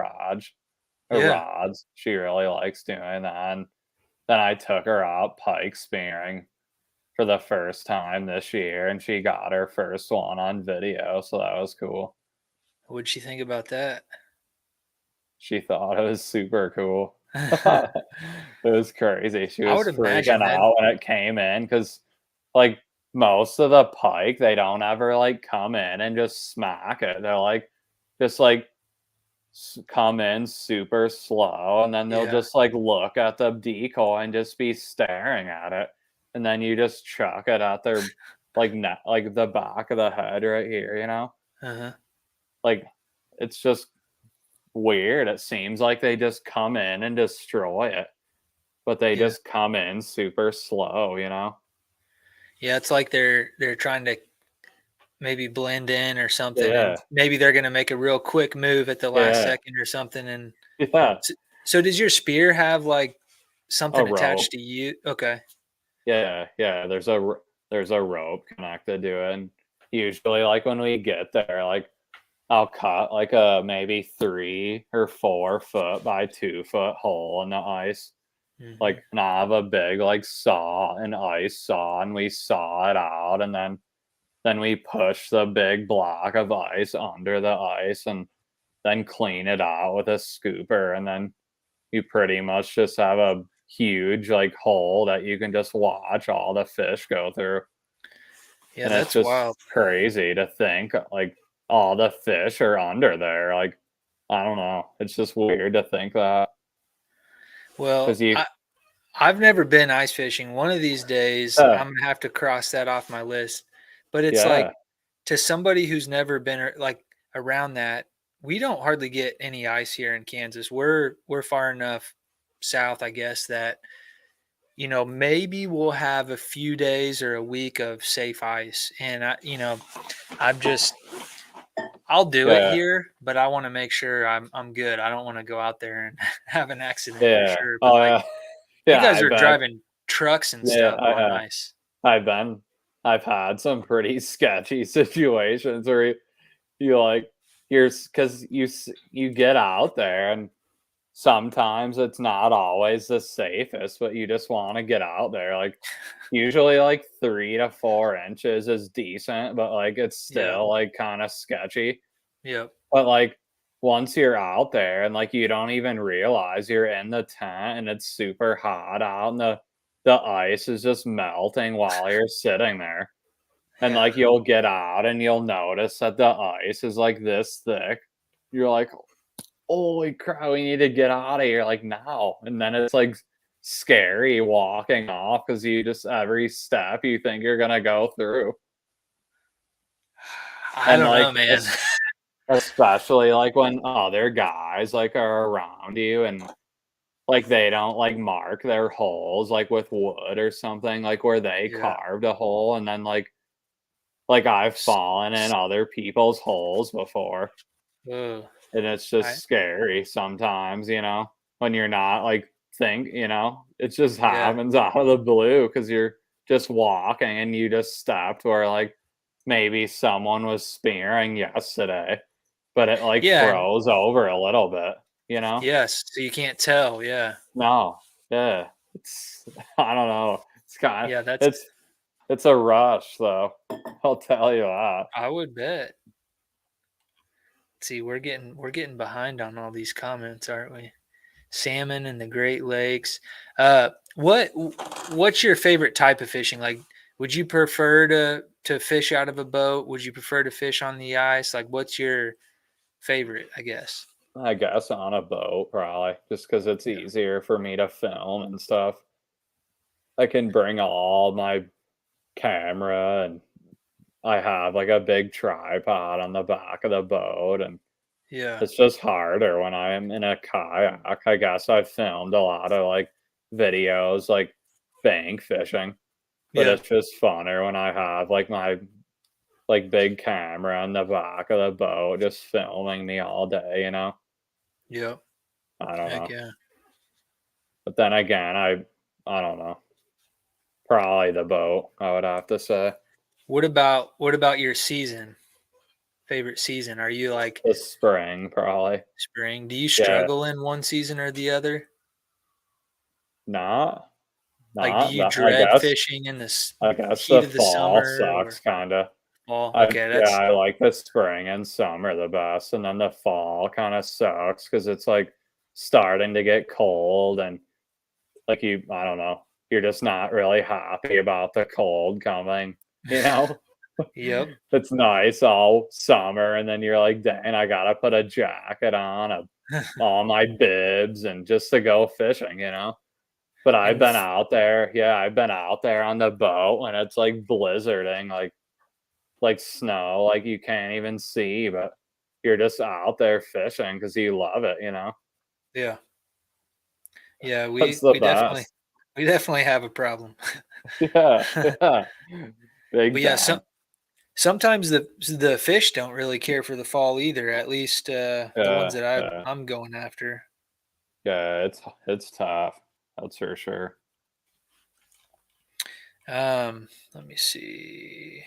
rods. She really likes doing that, and then I took her out pike spearing for the first time this year, and she got her first one on video, so that was cool. What'd she think about that? She thought it was super cool. It was crazy. She I was would freaking imagine that. out when it came in because, like, most of the pike, they don't ever, like, come in and just smack it. They're, like, just, like, come in super slow, and then they'll Yeah. just, like, look at the decoy and just be staring at it, and then you just chuck it at their, like, like, the back of the head right here, you know? Uh-huh. Like, it's just weird. It seems like they just come in and destroy it, but they Yeah. just come in super slow, you know? Yeah, it's like they're trying to maybe blend in or something, and Yeah, maybe they're gonna make a real quick move at the last yeah, second or something, and yeah. so does your spear have, like, A something attached rope. to you? Okay. Yeah, yeah. There's a rope connected to it, and usually, like when we get there, like I'll cut like a maybe 3 or 4 foot by 2 foot hole in the ice. Mhm. Like, and I have a big like saw, an ice saw, and we saw it out, and then we push the big block of ice under the ice, and then clean it out with a scooper, and then you pretty much just have a huge like hole that you can just watch all the fish go through. Yeah, And it's that's just wild. crazy to think like all the fish are under there. Like, I don't know. It's just weird to think that Well, because you, I've never been ice fishing. One of these days, yeah, I'm gonna have to cross that off my list. But it's yeah, like, to somebody who's never been like around that, we don't hardly get any ice here in Kansas. We're far enough south, I guess, that maybe we'll have a few days or a week of safe ice. And I'm just I'll do it yeah, here, but I want to make sure I'm good. I don't want to go out there and have an accident for yeah. sure. But Oh, like, yeah. you Yeah, guys I are bet. driving trucks and Yeah, stuff on ice. I've been, I've had some pretty sketchy situations where you like, because you get out there and sometimes it's not always the safest, but you just wanna get out there, like, usually, like, 3 to 4 inches is decent, but, like, it's Yeah. still, like, kinda sketchy, Yep. but, like, once you're out there and, like, you don't even realize you're in the tent and it's super hot out and the ice is just melting while you're sitting there, and, Yeah. like, you'll get out and you'll notice that the ice is, like, this thick. You're like, "Holy crap, we need to get out of here, like, now," and then it's, like, scary walking off because you just every step you think you're gonna go through, I and, don't like, know, man. especially, like, when other guys, like, are around you and, like, they don't, like, mark their holes, like, with wood or something, like, where they Yeah. carved a hole, and then, like, I've S- fallen in s- other people's holes before. Ugh. And it's I just scary sometimes, when you're not, like, it just Yeah. happens out of the blue because 'cause you're just walking and you just stepped where, like, maybe someone was spearing yesterday, but it, like, Yeah. And froze over a little bit, you know? yes. So you can't tell. Yeah. No. Yeah. It's I don't know. Yeah. That's It's a rush, though. I'll tell you that. I would bet. See, we're getting behind on all these comments, aren't we? Salmon in the Great Lakes. What's your favorite type of fishing? Like, would you prefer to fish out of a boat? Would you prefer to fish on the ice? Like, what's your favorite, I guess? I guess on a boat, probably, just because it's Yeah. easier for me to film and stuff. I can bring all my camera, and I have, like, a big tripod on the back of the boat, and Yeah. it's just harder when I'm in a kayak. I guess I've filmed a lot of, like, videos, like, bank fishing, but Yeah. it's just funner when I have, like, my, like, big camera on the back of the boat just filming me all day, you know? Yeah. I don't Heck know. yeah. But then again, I don't know. Probably the boat, I would have to say. What about your season? Favorite season? Are you like The spring, probably. spring? Do you Yeah. struggle in one season or the other? Not Like, do not you that dread fishing in the I guess heat the of the fall summer sucks or kinda. fall? Okay, I like the spring and summer the best, and then the fall kinda sucks because it's, like, starting to get cold and, like, I don't know, you're just not really happy about the cold coming, you know? Yep. It's nice all summer, and then you're like, "Dang, I gotta put a jacket on, all my bibs, and just to go fishing," you know? But And I've been out there on the boat when it's, like, blizzarding, like snow, like, you can't even see, but you're just out there fishing because you love it, you know? yeah. Yeah, That's we the we definitely best. We definitely have a problem. Yeah, yeah, big But yeah, time. sometimes the fish don't really care for the fall either. At least the ones Yeah, that yeah, I'm going after. yeah. It's tough. That's for sure. Let me see.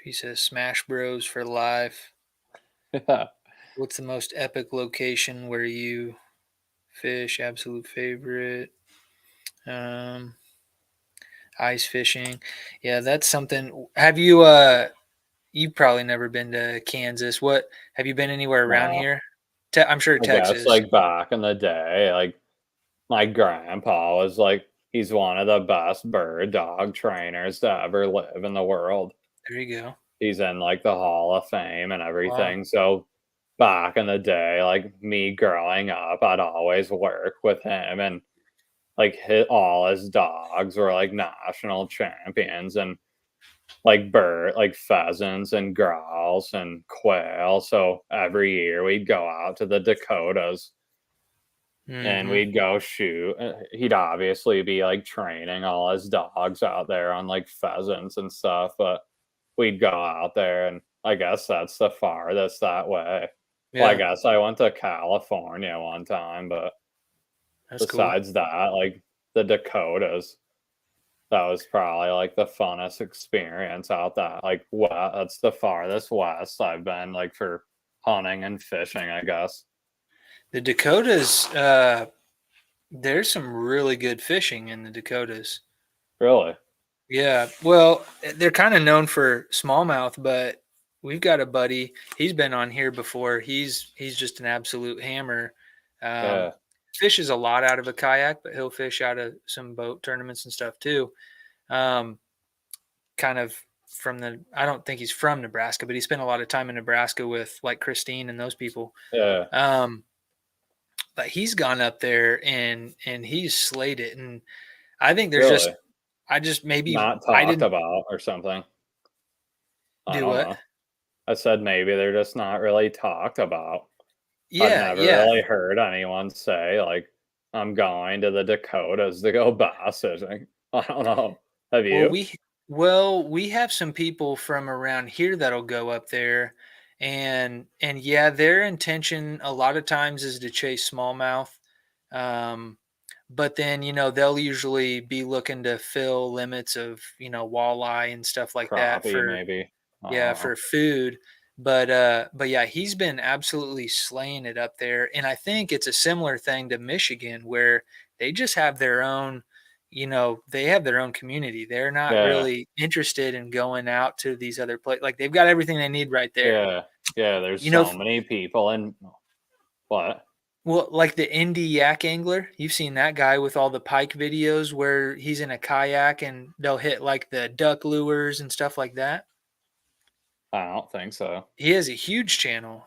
He says Smash Bros for life. Yeah. What's the most epic location where you fish? Absolute favorite. Um, Ice fishing. Yeah, that's something. Have you you've probably never been to Kansas. What have you been anywhere around No, here? I'm sure I guess Texas. like back in the day, like my grandpa was like he's one of the best bird dog trainers to ever live in the world. There you go. He's in like the Hall of Fame and Wow. everything. So back in the day, like me growing up, I'd always work with him and like hit all his dogs were like national champions and like bird like pheasants and grouse and quail. So every year we'd go out to the Dakotas and Mm-hmm. we'd go shoot. He'd obviously be like training all his dogs out there on like pheasants and stuff, but we'd go out there and I guess that's the farthest that way. Well, I Yeah, guess I went to California one time, but that's cool. besides that, like the Dakotas, that was probably like the funnest experience out that like what that's the farthest west I've been like for hunting and fishing, I guess. The Dakotas, there's some really good fishing in the Dakotas. Really? Yeah, well, they're kind of known for smallmouth, but we've got a buddy. He's been on here before. He's just an absolute hammer. Yeah. Fishes a lot out of a kayak, but he'll fish out of some boat tournaments and stuff too. Um, kind of from the. I don't think he's from Nebraska, but he spent a lot of time in Nebraska with like Christine and those people. Yeah. Um, but he's gone up there and he's slayed it. And I think there's just Really? I just maybe Not I talked didn't about or something. I do don't what. know. I said maybe they're just not really talked about. I've Yeah, never yeah. really heard anyone say, like, "I'm going to the Dakotas to go bass fishing." I don't know. Have Well, you? we have some people from around here that'll go up there, and yeah, their intention a lot of times is to chase smallmouth. Um, but then they'll usually be looking to fill limits of walleye and stuff like that Crappie, for. maybe. I don't Yeah, know. for food. But yeah, he's been absolutely slaying it up there. And I think it's a similar thing to Michigan where they just have their own, they have their own community. They're not Yeah. really interested in going out to these other places. Like they've got everything they need right there. Yeah. Yeah, there's You know, so many people and what? well, like the indie yak angler, you've seen that guy with all the pike videos where he's in a kayak and they'll hit like the duck lures and stuff like that. I don't think so. He has a huge channel.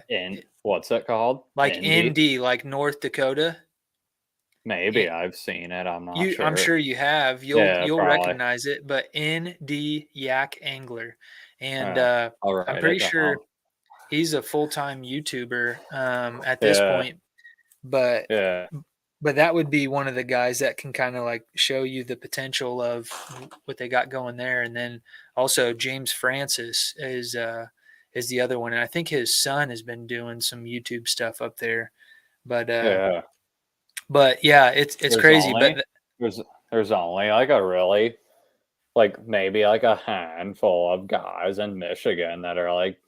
In what's it called? Like Indy? ND, like North Dakota. Maybe It, I've seen it. I'm not I'm sure. sure you have. You'll Yeah, you'll probably. recognize it, but ND Yak Angler, and I'll I'm write pretty it sure down. he's a full time YouTuber at this Yeah. point. But Yeah. but that would be one of the guys that can kind of like show you the potential of what they got going there, and then also James Francis is the other one, and I think his son has been doing some YouTube stuff up there. But Yeah. But yeah, it's There's crazy. But only there's there's only like a really like maybe like a handful of guys in Michigan that are like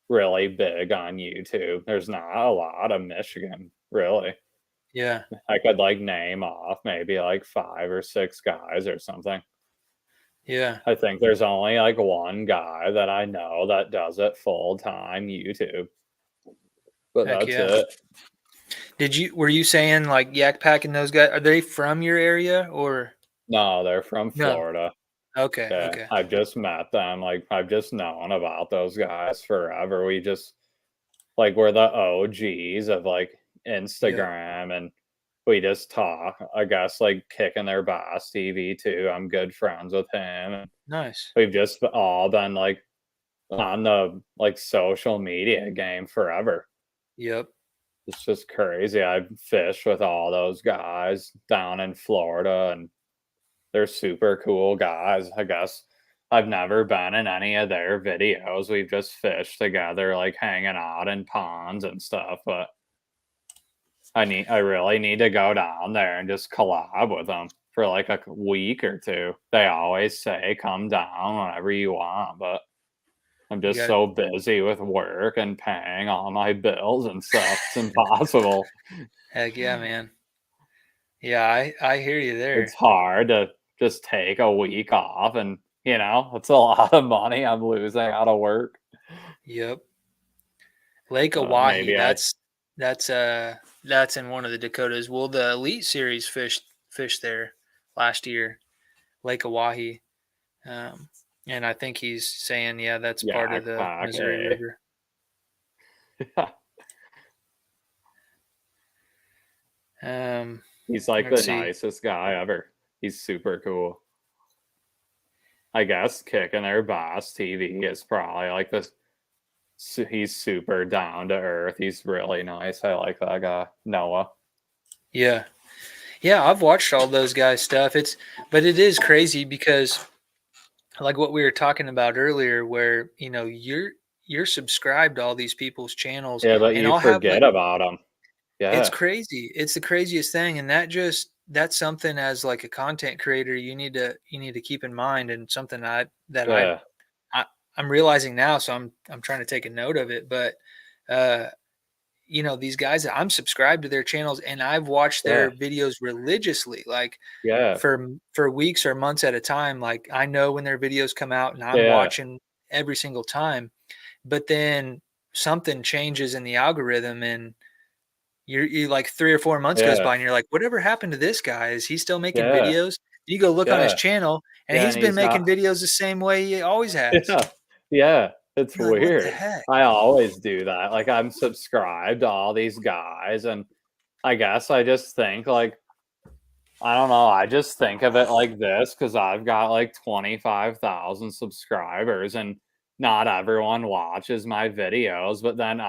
really big on YouTube. There's not a lot of Michigan, really. yeah, I could like name off maybe like 5 or 6 guys or something. yeah, I think there's only like one guy that I know that does it full time YouTube, but heck that's yeah. it. Were you saying like Yak Pack and those guys? Are they from your area or No, they're from no? Florida. Okay, Yeah, okay, I've just met them. Like I've just known about those guys forever. We just like we're the OGs of like yeah, Instagram and we just talk. I guess like kicking their boss TV too. I'm good friends with him. And nice. we've just all been like on the like social media game forever. Yep, It's just crazy. I fish with all those guys down in Florida, and they're super cool guys. I guess I've never been in any of their videos. We've just fished together, like hanging out in ponds and stuff. But I really need to go down there and just collab with them for like a week or two. They always say come down whenever you want, but I'm You just got so busy with work and paying all my bills and stuff. It's impossible. heck yeah, man. Yeah, I hear you It's there. hard to just take a week off, and it's a lot of money I'm losing out of work. Yep. Lake Maybe Oahe, I that's that's in one of the Dakotas. Well, the Elite Series fished there last year, Lake Oahe. Um, and I think he's saying, yeah, that's part of yak the pack Missouri a. River. He's like Let's the see. nicest guy ever. He's super cool. I guess kicking their boss TV is probably like this. He's super down to earth. He's really nice. I like that guy, Noah. Yeah. Yeah, I've watched all those guys' stuff. But it is crazy because like what we were talking about earlier, where you're subscribed to all these people's channels, Yeah, but and you I'll have forget like about him. it's Yeah, crazy. It's the craziest thing, and that's something as like a content creator you need to keep in mind, and something yeah, I I'm realizing now. So I'm trying to take a note of it, but uh, these guys, I'm subscribed to their channels, and I've watched yeah, their videos religiously, like yeah, for weeks or months at a time. Like I know when their videos come out, and I'm yeah, watching every single time. But then something changes in the algorithm, and you like 3 or 4 months goes yeah, by, and you're like, whatever happened to this guy? Is he still making yeah, videos? You go look on his yeah, channel, and yeah, he's and been he's making not. videos the same way he always has. Yeah, yeah, it's You're like, what the weird. heck? I always do that. Like, I'm subscribed to all these guys, and I guess I just think, like, I don't know, I just think of it like this because 'cause I've got, like, 25,000 subscribers, and not everyone watches my videos, but then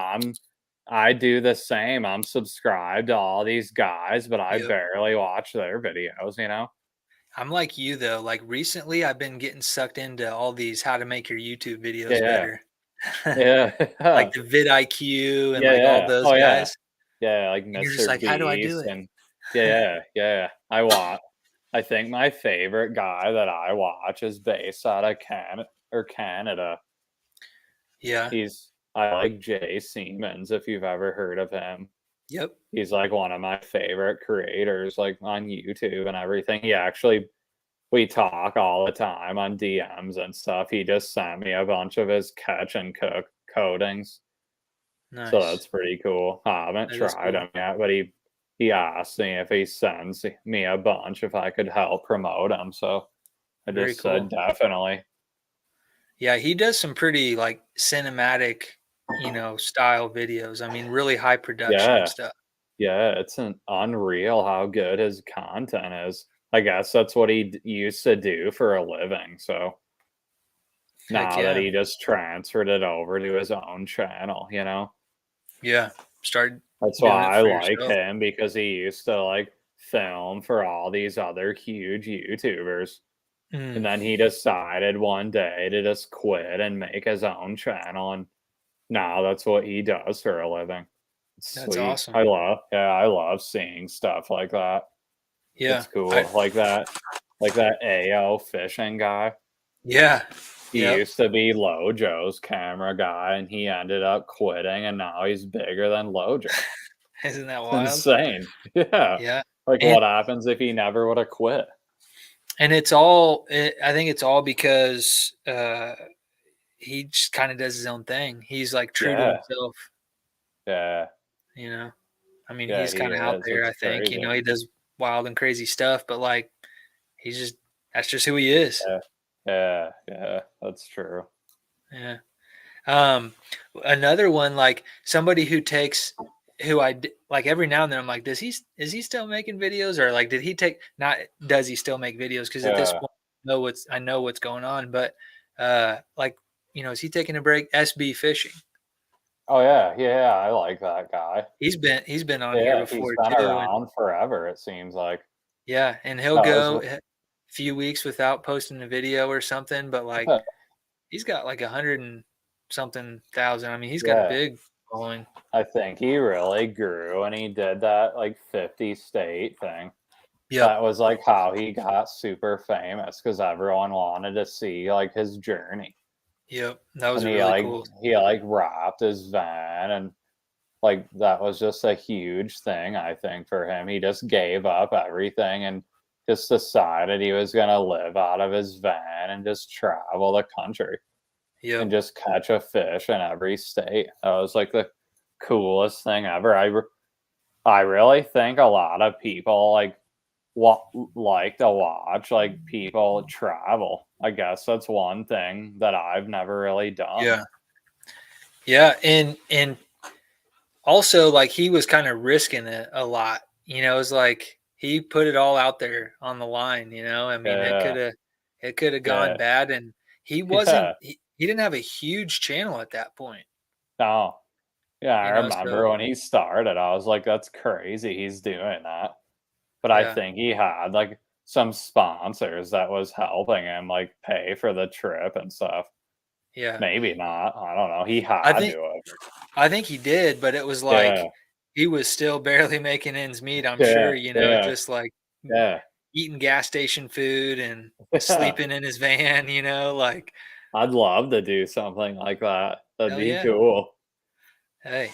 I do the same. I'm subscribed to all these guys, but I Yep. barely watch their videos, you know? I'm like you though. Like recently, I've been getting sucked into all these how to make your YouTube videos Yeah, better, yeah, like yeah, the vidIQ and yeah, like all yeah. those Oh, yeah. guys. Yeah, like And you're just Mr. like, how do I do Beast it? and yeah, yeah. I think my favorite guy that I watch is based out of Canada. Yeah. I like Jay Siemens, if you've ever heard of him. Yep. He's like one of my favorite creators, like on YouTube and everything. We talk all the time on DMs and stuff. He just sent me a bunch of his catch and cook coatings. So Nice. that's pretty cool. I haven't That is tried cool. him yet, but he asked me if he sends me a bunch if I could help promote him. So I Very just said cool. definitely. Yeah, he does some pretty like cinematic, style videos. I mean, really high production Yeah, stuff. yeah, it's an unreal how good his content is. I guess that's what he used to do for a living. So Heck now that yeah. he just transferred it over to his own channel. Yeah. Start That's doing it why I for like yourself. him because he used to like film for all these other huge YouTubers. And Mm, then he decided one day to just quit and make his own channel, and now that's what he does for a living. It's that's sweet. awesome. I love seeing stuff like that. Yeah. It's cool. Like that AO fishing guy. Yeah. He Yep. used to be Lojo's camera guy, and he ended up quitting, and now he's bigger than Lojo. Isn't that It's wild? insane. Yeah. Yeah. Like, And what happens if he never would have quit? I think it's all because he just kind of does his own thing. He's like true to Yeah. himself, Yeah. you know. I mean, Yeah, he's he kind of out is. there, It's I think. crazy. He does wild and crazy stuff, but like he's just that's just who he is. Yeah. Yeah. Yeah. That's true. Yeah. Um, Another one, like somebody who takes who like every now and then I'm like, is he still making videos, or like did he take not does he still make videos? Because at this Yeah. point, I know what's going on, but like is he taking a break? SB fishing. Oh yeah, I like that guy. He's been on here Yeah, he's before been too, and around forever, it seems like. yeah, and he'll That was go a few weeks without posting a video or something, but like he's got like 100 and something thousand. I mean, he's got a yeah, big following. I think he really grew and he did that, like, 50 state thing. Yep, That was, like, how he got super famous because everyone wanted to see, like, his journey. yep. That was And a really cool. he, like, wrapped his van and, like, that was just a huge thing, I think, for him. He just gave up everything and just decided he was gonna live out of his van and just travel the country and Yep. just catch a fish in every state. That was, like, the coolest thing ever. I really think a lot of people, like, wa like to watch, like, people travel. I guess that's one thing that I've never really done. Yeah. Yeah, and also like he was kind of risking it a lot. It's like he put it all out there on the line, I mean, Yeah, it could have gone yeah, bad, and he yeah. wasn't he didn't have a huge channel at that point, No. Yeah, I remember so when he started, I was like, "That's crazy he's doing that." But I yeah. think he had, like, some sponsors that was helping him, like, pay for the trip and stuff. Yeah. Maybe not, I don't know, he I had think to have. I think he did, but it was Yeah, like he was still barely making ends meet, I'm yeah, sure, yeah, just like yeah. eating gas station food and sleeping in his van, like, I'd love to do something like that. That'd hell be yeah. cool. Hey,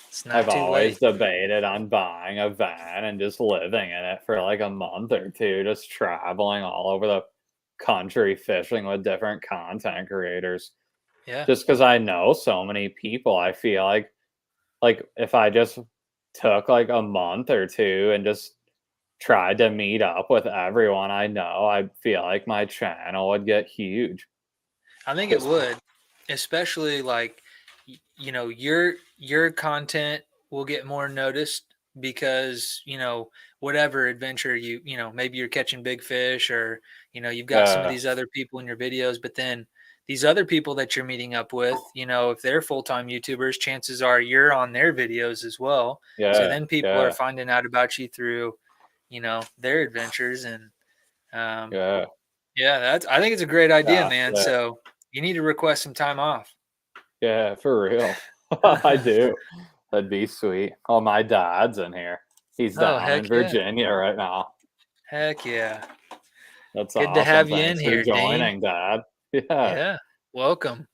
it's I've not too always late. debated on buying a van and just living in it for, like, a month or 2, just traveling all over the country fishing with different content creators. Yeah. Just because I know so many people, I feel like, if I just took, like, a month or 2 and just tried to meet up with everyone I know, I feel like my channel would get huge. I think it Just would, especially like your content will get more noticed because whatever adventure maybe you're catching big fish, or you've got some of yeah, these other people in your videos, but then these other people that you're meeting up with, if they're full-time YouTubers, chances are you're on their videos as well. So yeah, then people are yeah, finding out about you through their adventures, and um, yeah, yeah, I think it's a great idea, yeah, man. yeah, So you need to request some time off. yeah, for real. I do. That'd be sweet. Oh, my dad's in here. He's Oh, down heck in yeah. Virginia right now. Heck yeah. That's Good to awesome. have you in Thanks for here, Dean. joining, Dad. Yeah. Yeah. Welcome.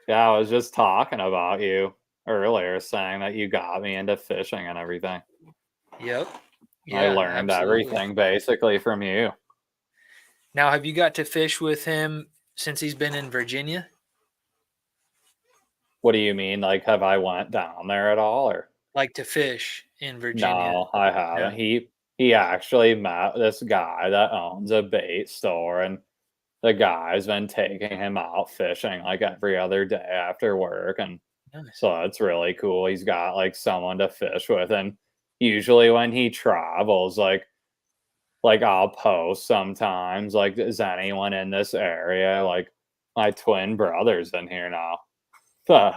Yeah, I was just talking about you earlier, saying that you got me into fishing and everything. Yep. I Yeah, learned absolutely. everything basically from you. Now, have you got to fish with him since he's been in Virginia? What do you mean? Like, have I went down there at all or? Like to fish in Virginia? No, I No. haven't. He actually met this guy that owns a bait store, and the guy's been taking him out fishing like every other day after work, and Nice. so it's really cool. He's got like someone to fish with, and usually when he travels, like I'll post sometimes, like, is anyone in this area? Like my twin brother's in here now. The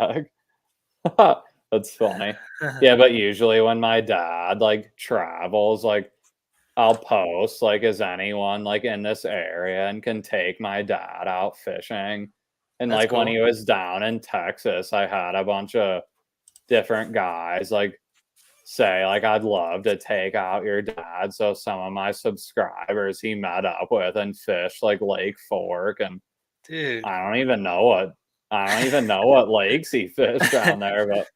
heck? That's funny. Yeah, but usually when my dad like travels, like I'll post like, "Is anyone, like, in this area and can take my dad out fishing?" And, That's like, when cool. he was down in Texas, I had a bunch of different guys, like, say, like, "I'd love to take out your dad." So some of my subscribers he met up with and fished, like, Lake Fork, and Dude. I don't even know what lakes he fished down there, but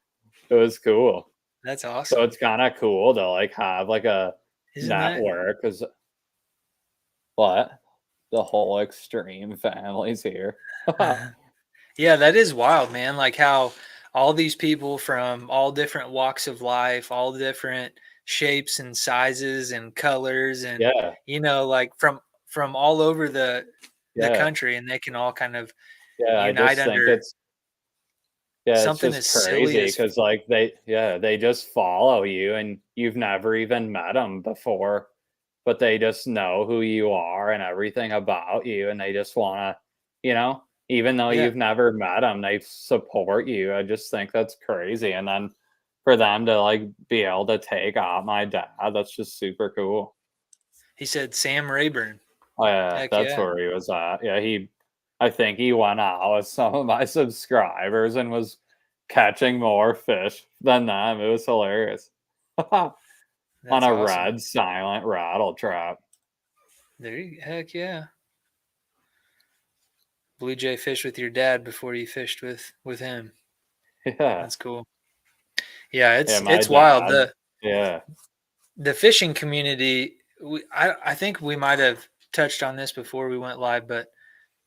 it was cool. That's So awesome. it's kinda cool to, like, have, like, a Isn't that? network 'cause what? The whole Extreme family's here. Yeah, that is wild, man. Like how all these people from all different walks of life, all different shapes and sizes and colors, and Yeah, like from all over the yeah, country, and they can all kind of yeah, I unite just think under it's something just as silly crazy as because like, they just follow you and you've never even met them before, but they just know who you are and everything about you, and they just wanna, you know? Even though Yeah. you've never met them, they support you. I just think that's crazy, and then for them to, like, be able to take out my dad, that's just super cool. He said Sam Rayburn. Oh, yeah, Heck that's yeah. where he was at. Yeah, I think he went out with some of my subscribers and was catching more fish than them. It was hilarious. On That's a awesome. red silent rattle trap. Heck yeah. Blue Jay fished with your dad before you fished with him. Yeah. That's cool. Yeah, Yeah, my it's wild. dad. Yeah. The fishing community. I think we might have touched on this before we went live, but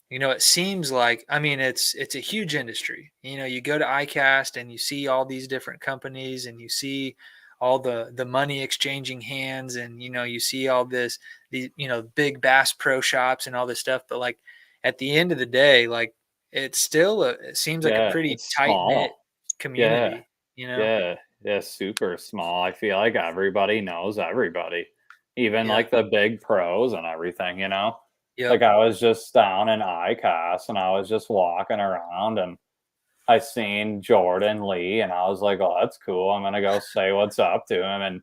it seems like, I mean, it's a huge industry. You go to ICAST and you see all these different companies and you see all the money exchanging hands, and you see all these big Bass Pro Shops and all this stuff. But like at the end of the day, like it seems like a Yeah, pretty it's tight knit small. Yeah. community. Yeah. Yeah, super small. I feel like everybody knows everybody, even, Yeah. like, the big pros and everything, you know? Like, Yep. I was just down in ICAST, and I was just walking around, and I seen Jordan Lee, and I was like, "Oh, that's cool. I'm gonna go say what's up to him." And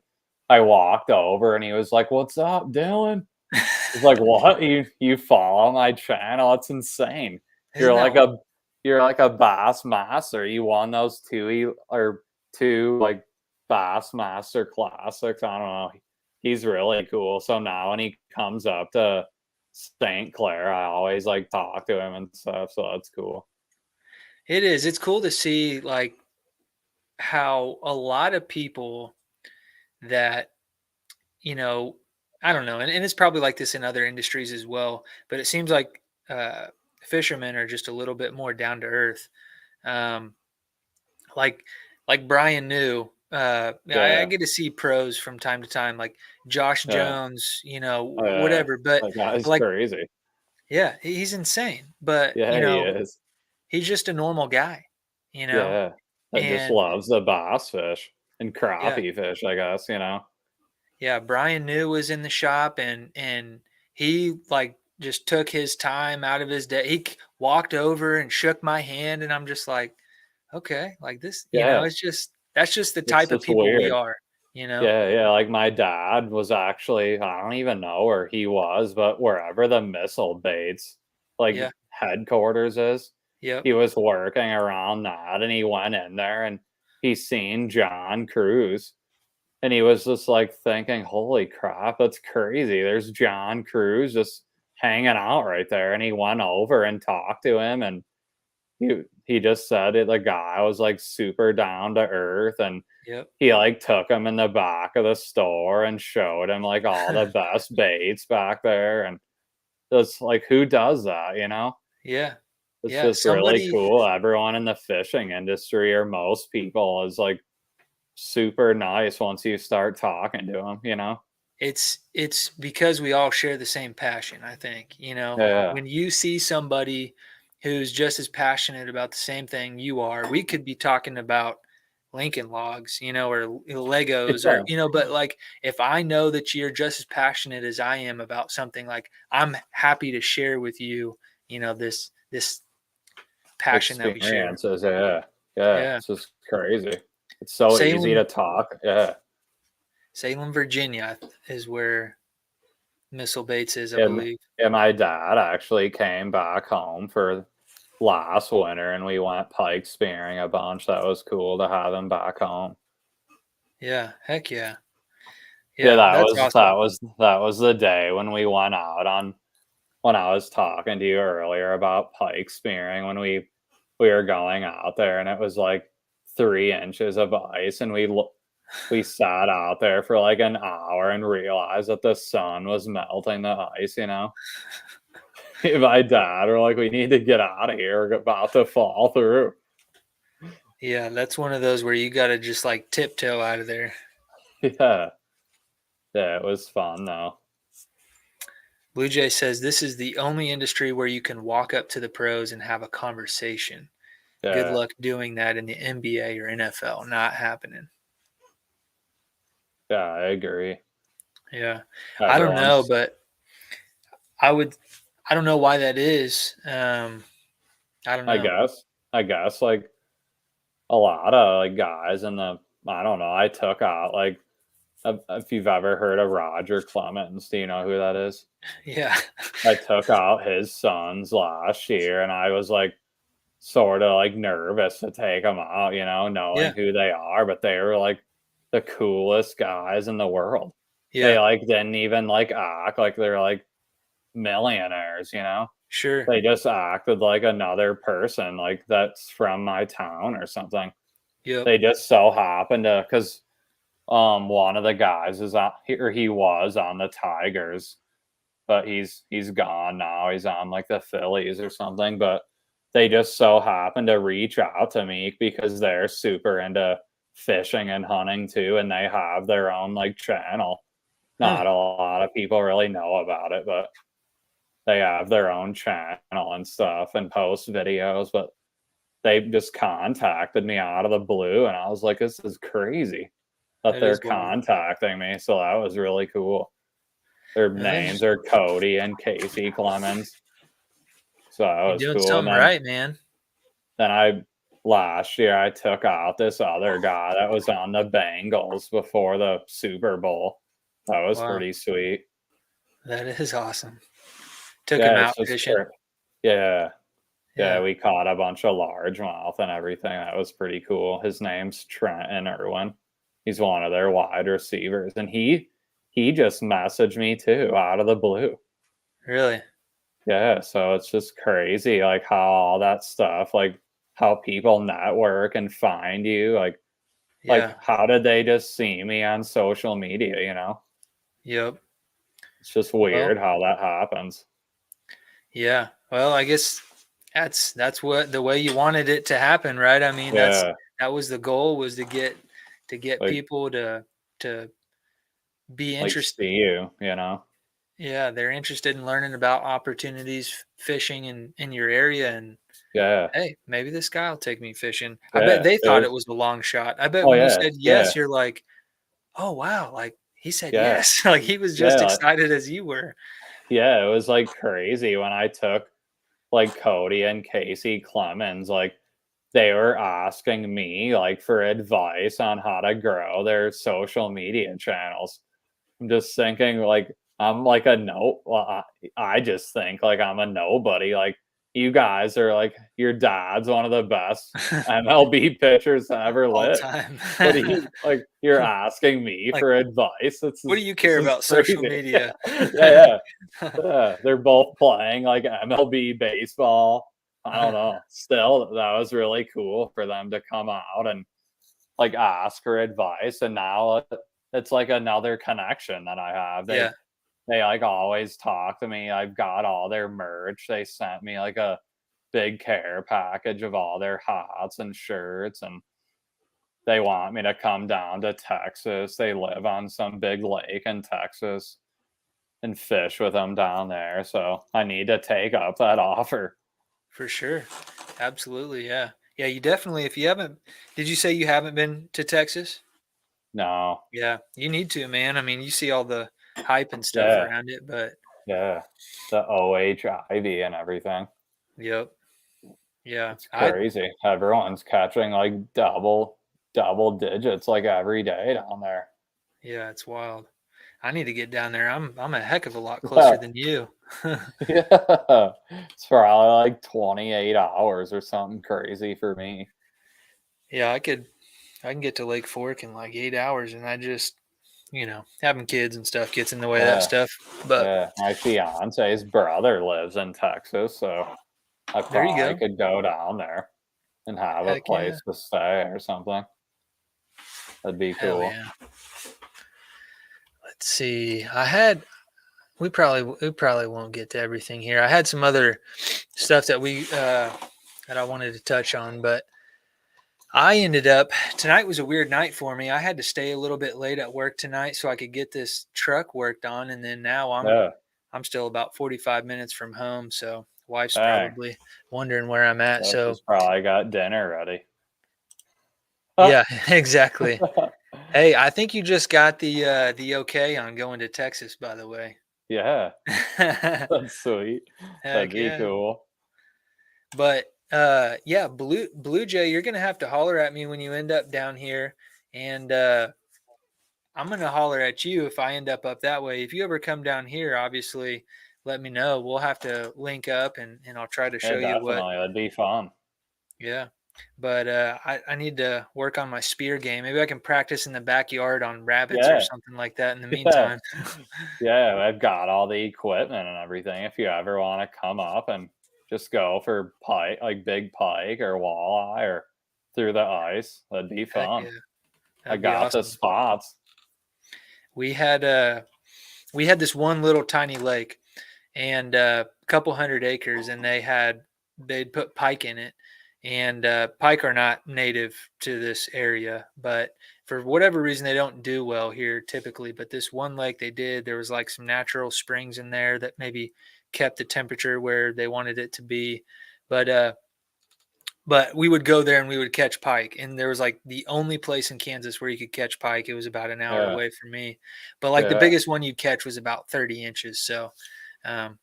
I walked over, and he was like, "What's up, Dylan?" I was like, "What? You follow my channel? It's insane. You're Isn't that like wild? a you're like a Bass Master. You won those 2 or 2, like, Bass Master Classics." I don't know. He's really cool. So now when he comes up to St. Clair, I always, like, talk to him and stuff, so that's cool. It is. It's cool to see like how a lot of people that you know, I don't know, and it's probably like this in other industries as well. But it seems like uh, fishermen are just a little bit more down to earth. Um, like Brian New, I Yeah. get to see pros from time to time, like Josh Yeah. Jones, Oh, yeah. whatever. But That guy's like, crazy. yeah, he's insane. But Yeah, he is. he's just a normal guy, you know, Yeah. That just and loves the bass fish and yeah, crappie fish, I guess, you know? yeah, Brian New was in the shop, and he like just took his time out of his day. Walked over and shook my hand, and I'm just like, okay, like this, Yeah. it's just that's just the It's type of just people we weird. are, you know. Yeah, yeah, like, my dad was actually I don't even know where he was, but wherever the missile baits, like, Yeah, headquarters is, yep, he was working around that, and he went in there, and he seen John Cruz, and he was just, like, thinking, "Holy crap, that's crazy. There's John Cruz just hanging out right there," and he went over and talked to him, and he just said it the guy was, like, super down to earth, and yep, he, like, took him in the back of the store and showed him, like, all the best baits back there, and it's like, who does that, you know? yeah, It's yeah. just really Somebody, cool. Everyone in the fishing industry, or most people, is, like, super nice once you start talking to them, you know? it's because we all share the same passion, I think. Yeah. When you see somebody who's just as passionate about the same thing you are, we could be talking about Lincoln Logs, or Legos, or Yeah. but like if I know that you're just as passionate as I am about something, like I'm happy to share with you, this passion that we share. Experiences, yeah. Yeah, Yeah. it's just crazy. It's so easy Salem, to talk. Yeah. Salem, Virginia is where Missile Baits is, I And believe. and my dad actually came back home for last winter, and we went pike spearing a bunch. That was cool to have him back home. Yeah, heck yeah. Yeah, Yeah, that's awesome. that was the day when we went out on when I was talking to you earlier about pike spearing, when we were going out there, and it was like 3 inches of ice, and we sat out there for like an hour and realized that the sun was melting the ice, you know? My dad were like, "We need to get out of here. We're about to fall through." Yeah, that's one of those where you gotta just like tiptoe out of there. Yeah. Yeah, it was fun though. Blue Jay says this is the only industry where you can walk up to the pros and have a conversation. Good Yeah. luck doing that in the NBA or NFL. Not happening. Yeah, I agree. Yeah. I don't know, Everyone's but I would I don't know why that is. I don't I know. guess. I guess, like, a lot of, like, guys in the I don't know, I took out, like, if you've ever heard of Roger Clemens, do you know who that is? Yeah. I took out his sons last year, and I was, like, sorta, like, nervous to take them out, knowing Yeah. who they are, but they were, like, the coolest guys in the world. They, Yeah. like, didn't even, like, act like they're, like, millionaires. Sure. They just acted like another person, like, that's from my town or something. Yep. They just so happened to, cause one of the guys he was on the Tigers, but he's gone now. He's on, like, the Phillies or something, but they just so happened to reach out to me because they're super into fishing and hunting too, and they have their own, like, channel. Huh. Not a lot of people really know about it, but they have their own channel and stuff and post videos, but they just contacted me out of the blue, and I was like, "This is crazy that That they're is wild. contacting me," so that was really cool. Their That names is, are Cody and Casey Clemens, so that you're was doing cool, and something then right, man. then I last year, I took out this other guy that was on the Bengals before the Super Bowl. That was Wow. pretty sweet. That is awesome. Took him Yeah, it's out just fishing. yeah. Yeah, Yeah. we caught a bunch of largemouth and everything. That was pretty cool. His name's Trenton Irwin. He's one of their wide receivers, and he just messaged me too out of the blue. Really. Yeah, so it's just crazy, like how all that stuff, like how people network and find you, like Yeah. how did they just see me on social media? Yep. It's just Well, weird how that happens. yeah. Well, I guess that's what the way you wanted it to happen, right? I mean, Yeah, that was the goal, was to get like people to be like interested. see you. Yeah, they're interested in learning about opportunities fishing in your area, and Yeah, hey, maybe this guy will take me fishing. I bet yeah. they It thought it was was a long shot. I bet oh when you yeah, said yeah, yes, you're like, "Oh, wow." Like he said yeah. yes. Like he was just Yeah, excited as you were. yeah, it was, like, crazy when I took, like, Cody and Casey Clemens, like, they were asking me, like, for advice on how to grow their social media channels. I'm just thinking, like, I'm like a no well, I just think, like, I'm a nobody, like, you guys are, like your dad's one of the best MLB pitchers to ever All live. time. What do you like, you're asking me Like, for advice? what do you This care is about social crazy. media? Yeah, yeah. Yeah, they're both playing, like, MLB baseball. I don't know. Still, that was really cool for them to come out and, like, ask for advice, and now it's like another connection that I have. They Yeah, they, like, always talk to me. I've got all their merch. They sent me, like, a big care package of all their hats and shirts, and they want me to come down to Texas. They live on some big lake in Texas and fish with them down there, so I need to take up that offer. for sure. Absolutely, yeah. Yeah, you definitely, if you haven't, did you say you haven't been to Texas? No. Yeah, you need to, man. I mean, you see all the hype and stuff Yeah, around it, but yeah. The OHIV and everything. yep. Yeah. It's I crazy. Everyone's catching, like, double digits, like, every day down there. Yeah, it's wild. I need to get down there. I'm a heck of a lot Yeah, closer than you. yeah. It's probably, like, 28 hours or something crazy for me. Yeah, I can get to Lake Fork in like 8 hours, and I just, having kids and stuff gets in the way of that Yeah, stuff. But yeah. My fiance's brother lives in Texas, so I there you probably go. could go down there and have a Heck yeah. place to stay or something. That'd be Hell cool. yeah. Let's see. We probably won't get to everything here. I had some other stuff that I wanted to touch on, but I ended up tonight was a weird night for me. I had to stay a little bit late at work tonight so I could get this truck worked on, and then now I'm Yeah, I'm still about 45 minutes from home, so wife's dang. probably wondering where I'm at. So So she's probably got dinner ready. yeah, exactly. Hey, I think you just got the okay on going to Texas, by the way. Yeah, Heck that's sweet. That'd be yeah. cool. But Yeah, Blue Jay, you're gonna have to holler at me when you end up down here, and I'm gonna holler at you if I end up that way. If you ever come down here, obviously, let me know. We'll have to link up, and I'll try to Yeah, show you what. definitely. That'd be fun. Yeah, but I need to work on my spear game. Maybe I can practice in the backyard on rabbits or Yeah. something like that. In the Yeah. meantime, Yeah, I've got all the equipment and everything. If you ever want to come up and just go for pike, like big pike or walleye or through the ice, that'd be heck fun. yeah, I that'd be got the awesome. spots. We had uh we had this one little tiny lake, and a couple hundred acres, and they'd put pike in it, and pike are not native to this area, but for whatever reason they don't do well here typically. But this one lake they did. There was like some natural springs in there that maybe kept the temperature where they wanted it to be, but we would go there and we would catch pike, and there was like the only place in Kansas where you could catch pike. It was about an hour Yeah, away from me, but like the yeah, biggest one you'd catch was about 30 inches. So um,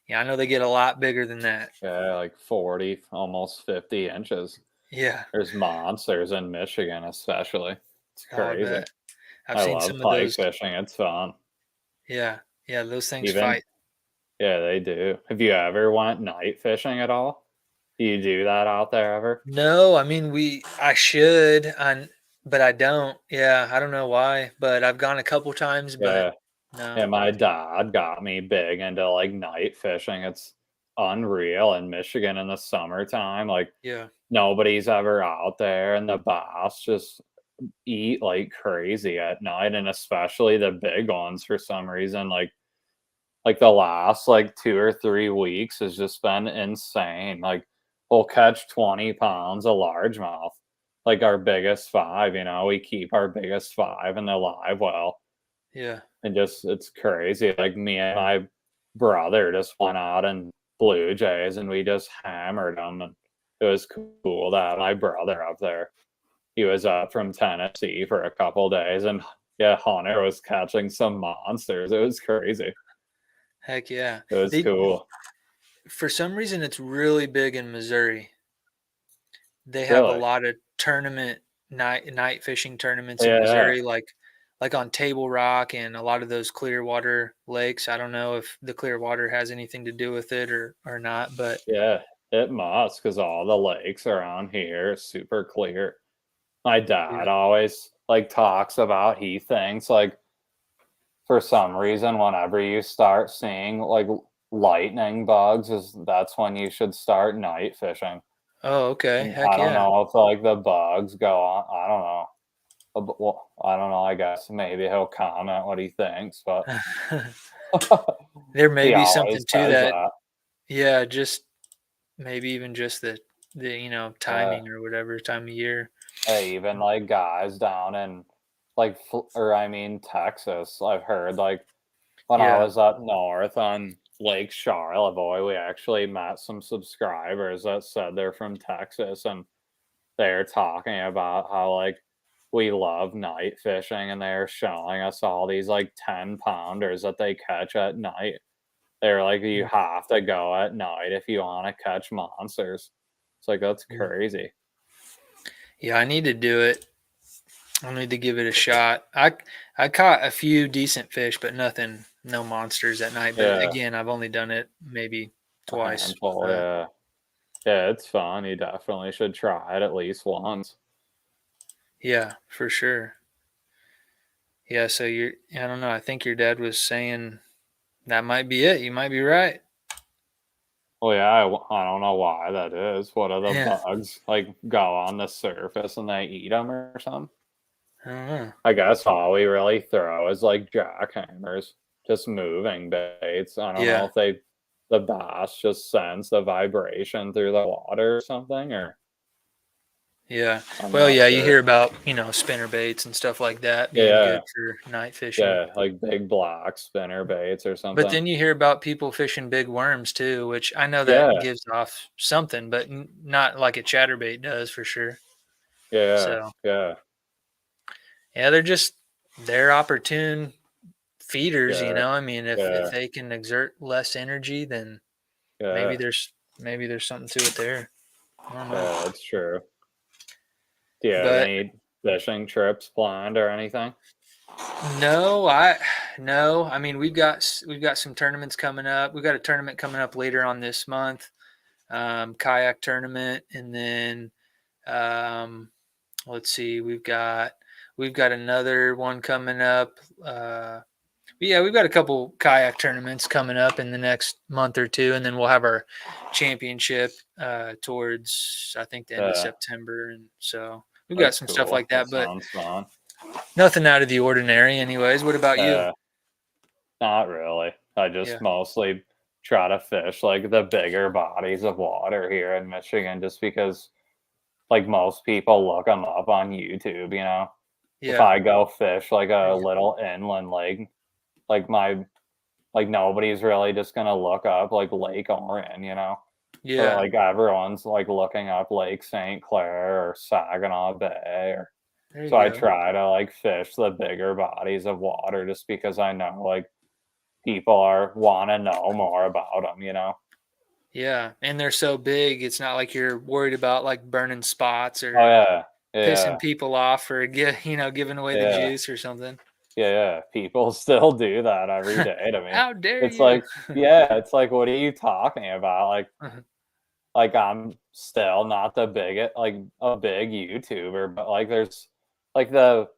yeah, I know they get a lot bigger than that. yeah, like 40, almost 50 inches. Yeah. There's monsters in Michigan, especially. It's Oh, I crazy. bet. I've I seen love some of pike those. fishing. It's fun. Yeah. Yeah, those things Even, fight. yeah, they do. Have you ever went night fishing at all? Do you do that out there ever? No, I mean I should, but I don't. Yeah, I don't know why, but I've gone a couple times, but Yeah. no. Yeah, my dad got me big into, like, night fishing. It's unreal in Michigan in the summertime, like, Yeah. nobody's ever out there, and the bass just eat like crazy at night, and especially the big ones for some reason, like, the last, like, 2 or 3 weeks has just been insane, like, we'll catch 20 pounds of largemouth, like, our biggest 5, we keep our biggest 5 in the live well. Yeah. And just it's crazy, like, me and my brother just went out and Blue Jays, and we just hammered them, and it was cool to have my brother up there. He was up from Tennessee for a couple days, and, yeah, Hunter was catching some monsters, it was crazy. Heck yeah. It was They cool. For some reason it's really big in Missouri. They have a Really? lot of night fishing tournaments in Yeah, Missouri, like on Table Rock and a lot of those Clearwater lakes. I don't know if the Clearwater has anything to do with it or not, but yeah, it must, because all the lakes around here are super clear. My yeah. dad always, like, talks about he thinks, like, for some reason, whenever you start seeing, like, lightning bugs is that's when you should start night fishing, Oh, okay. and I Heck don't yeah. know if, like, the bugs go on I don't know, well, I don't know, I guess maybe he'll comment what he thinks, but There may he be always something to says that. that. Yeah, just maybe even just the Yeah. timing or whatever time of year. Hey, even, like, guys down in, like, Fl or I mean, Texas, I've heard, like, when I Yeah. was up north on Lake Charlevoix, we actually met some subscribers that said they're from Texas, and they're talking about how, like, we love night fishing, and they're showing us all these, like, 10-pounders that they catch at night. They're like, "You Mm, have to go at night if you wanna catch monsters." It's like, that's yeah. crazy. Yeah, I need to do it. I need to give it a shot. I caught a few decent fish, but no monsters at night. But Yeah, again, I've only done it maybe a twice. handful, But yeah. Yeah, it's fun, you definitely should try it at least once. yeah, for sure. Yeah, so I don't know. I think your dad was saying that might be it. You might be right. Well, yeah, I don't know why that is. What are the Yeah, bugs, like, go on the surface and they eat them or something? I don't know. I guess all we really throw is, like, jackhammers, just moving baits. I don't know Yeah, if the bass just sense the vibration through the water or something, or yeah. I'm Well, not yeah, you sure. hear about spinner baits and stuff like that being Yeah, good for night fishing. yeah, like big black spinner baits or But something. then you hear about people fishing big worms too, which I know that Yeah, gives off something, but not like a chatterbait does for sure. yeah, So yeah, yeah, they're opportune feeders. yeah, I mean, if yeah, they can exert less energy, then yeah. maybe there's something to it there. I don't know. Yeah, that's true. Do you have But any fishing trips planned or anything? no, no. I mean, we've got some tournaments coming up. We've got a tournament coming up later on this month, kayak tournament, and then um, let's see, we've got another one coming up. Yeah, we've got a couple kayak tournaments coming up in the next month or two, and then we'll have our championship towards I think the end of Yeah, September, and so we've got that's some stuff cool. like That that, but sounds fun. nothing out of the ordinary, anyways. What about you? Uh, Not really. I Yeah, just mostly try to fish like the bigger bodies of water here in Michigan just because like most people look them up on YouTube, you know. If yeah, I go fish like there a you go. little inland lake, like my like nobody's really just gonna look up like Lake Orion, you know. But Yeah, like everyone's like looking up Lake St. Clair or Saginaw Bay or there so you I go. try to like fish the bigger bodies of water just because I know like people are wanna know more about them, you know? Yeah, and they're so big, it's not like you're worried about like burning spots Oh, or yeah. pissing Yeah. people off or giving away the Yeah. juice or something. Yeah, yeah. People still do that every day to me. How dare It's you? like yeah, it's like, "What are you talking about?" Like, I'm still not the biggest like, a big YouTuber, but, like, there's like, the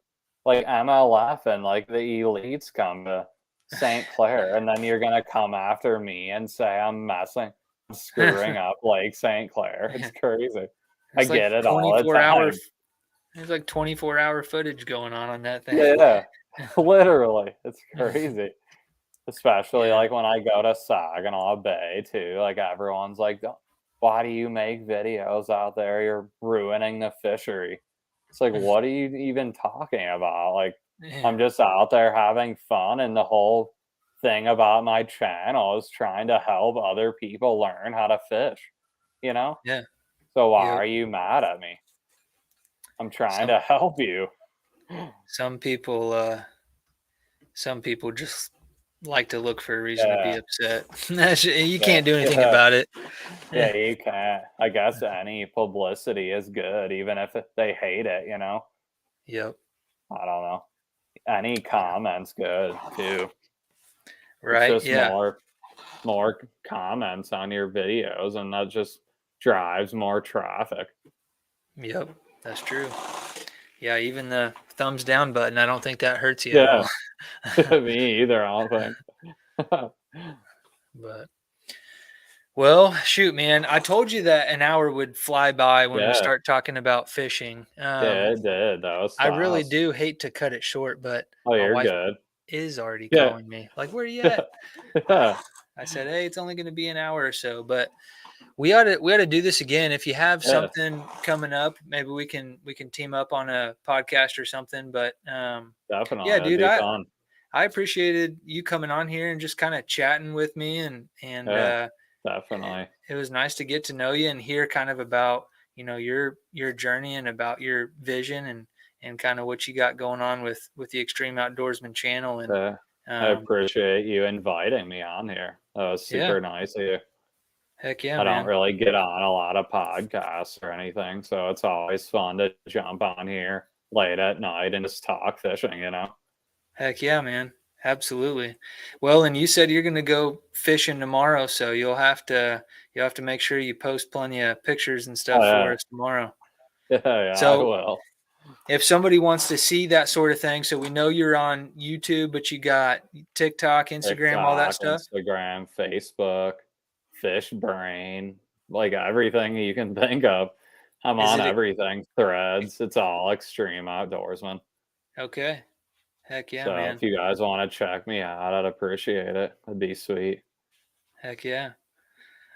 like, MLF and, like, the elites come to St. Clair, and then you're gonna come after me and say I'm screwing up Lake St. Clair. It's crazy. I It's like get it all the 24 hour time. there's like 24-hour footage going on that thing. Yeah, literally, it's Mhm. crazy. Especially, Yeah. like, when I go to Saginaw Bay too, like, everyone's like, Why do you make videos out there? You're ruining the fishery." It's like, "What are you even talking about?" Like, Yeah. I'm just out there having fun, and the whole thing about my channel is trying to help other people learn how to fish, you know? Yeah. So why Yep. are you mad at me? I'm trying Some to help you. some people some people just like to look for a reason to be Yeah, upset. You yeah, can't do anything yeah. about it. Yeah, Yeah. you can't. I guess any publicity is good, even if they hate it, you know? Yep. I don't know. Any Yeah. comment's good too. It's Right. just Yeah. more comments on your videos, and that just drives more traffic. Yep. That's true. Yeah, even the thumbs down button, I don't think that hurts you at all. Yeah, me either, I don't think. But well, shoot, man, I told you that an hour would fly by when we Yeah, start talking about fishing. yeah, it did. That was I really fast. do hate to cut it short, but Oh, my you're wife good. is already Yeah, calling me. Like, where are you yeah, at? yeah, I said, hey, it's only going to be an hour or so, but we ought to do this again. If you have yeah, something coming up, maybe we can team up on a podcast or something. But definitely. yeah, That'd dude, be I fun. I appreciated you coming on here and just kind of chatting with me, and Yeah, it, definitely. it was nice to get to know you and hear kind of about your journey and about your vision and kind of what you got going on with the Extreme Outdoorsman channel and Yeah, I um, appreciate you inviting me on here. That was yeah, super nice of you. heck yeah, I don't man, really get on a lot of podcasts or anything, so it's always fun to jump on here late at night and just talk fishing, you know? heck yeah, man, absolutely. Well, and you said you're going to go fishing tomorrow, so you'll have to make sure you post plenty of pictures and Oh, stuff for yeah. us tomorrow. Yeah, yeah, I So will. if somebody wants to see that sort of thing, so we know you're on YouTube, but you got TikTok, Instagram, all that TikTok, stuff. Instagram, Facebook, Fish Brain, like everything you can think of. I'm Is on it everything, threads, it's all Extreme Outdoorsman. okay? Heck yeah, So man. if you guys want to check me out, I'd appreciate it. It'd be sweet. Heck yeah.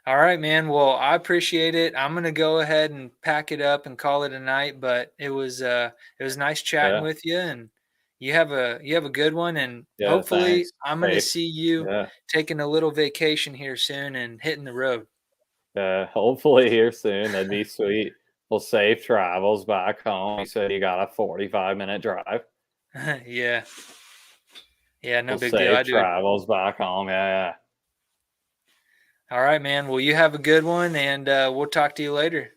All right, man. Well, I appreciate it. I'm gonna go ahead and pack it up and call it a night. But it was nice chatting Yeah, with you, and you have a good one. And yeah, hopefully, thanks. I'm gonna Safe. see you Yeah. taking a little vacation here soon and hitting the road. Hopefully here soon. That'd be sweet. Well, safe travels back home. You said you got a 45-minute drive. Yeah, yeah, no Well, big deal. safe I do it. travels back home. Yeah, All right, man. Well, you have a good one, and we'll talk to you later.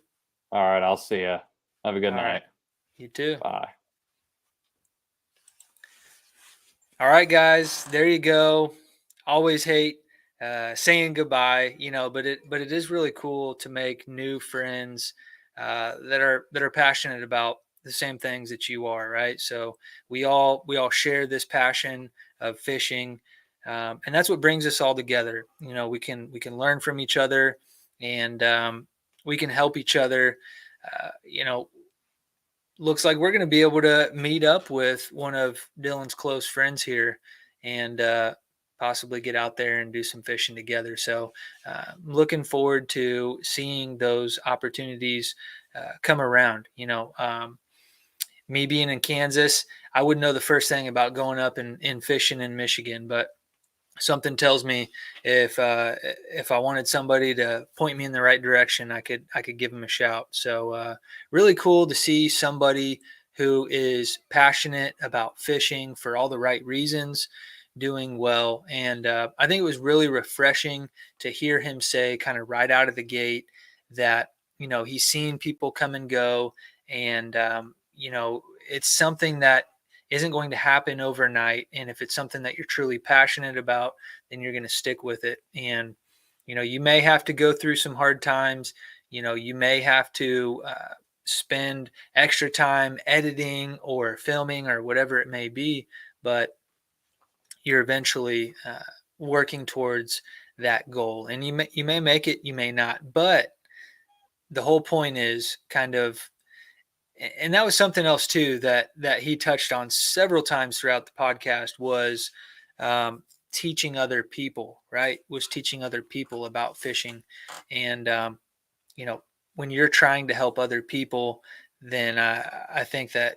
All right, I'll see you. Have a good All night. right. You too. Bye. All right, guys, there you go. Always hate saying goodbye, but it is really cool to make new friends that are passionate about the same things that you are, right? So we all share this passion of fishing, and that's what brings us all together. We can learn from each other, and we can help each other. Uh, you know, looks like we're going to be able to meet up with one of Dylan's close friends here and possibly get out there and do some fishing together. So, looking forward to seeing those opportunities come around. Me being in Kansas, I wouldn't know the first thing about going up and fishing in Michigan, but something tells me if I wanted somebody to point me in the right direction, I could give them a shout. So really cool to see somebody who is passionate about fishing for all the right reasons doing well. And I think it was really refreshing to hear him say kind of right out of the gate that he's seen people come and go, and it's something that isn't going to happen overnight. And if it's something that you're truly passionate about, then you're going to stick with it. And, you may have to go through some hard times. You may have to spend extra time editing or filming or whatever it may be, but you're eventually working towards that goal. And you may make it, you may not. But the whole point is kind of, and that was something else too that he touched on several times throughout the podcast, was teaching other people, right? Was teaching other people about fishing. And when you're trying to help other people, then I think that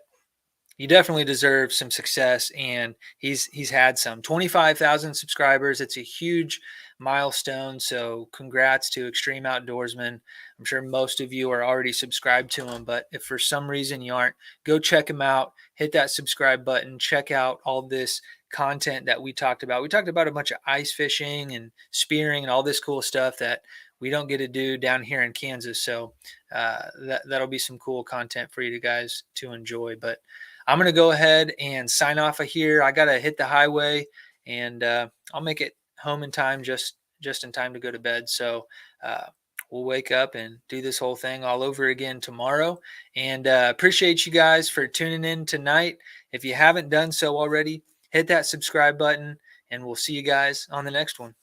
you definitely deserve some success, and he's had some. 25,000 subscribers. It's a huge milestone. So congrats to Extreme Outdoorsman. I'm sure most of you are already subscribed to him, but if for some reason you aren't, go check him out. Hit that subscribe button. Check out all this content that we talked about. We talked about a bunch of ice fishing and spearing and all this cool stuff that we don't get to do down here in Kansas. So that'll be some cool content for you guys to enjoy. But I'm going to go ahead and sign off of here. I got to hit the highway, and I'll make it home in time, just in time to go to bed. So we'll wake up and do this whole thing all over again tomorrow. And appreciate you guys for tuning in tonight. If you haven't done so already, hit that subscribe button, and we'll see you guys on the next one.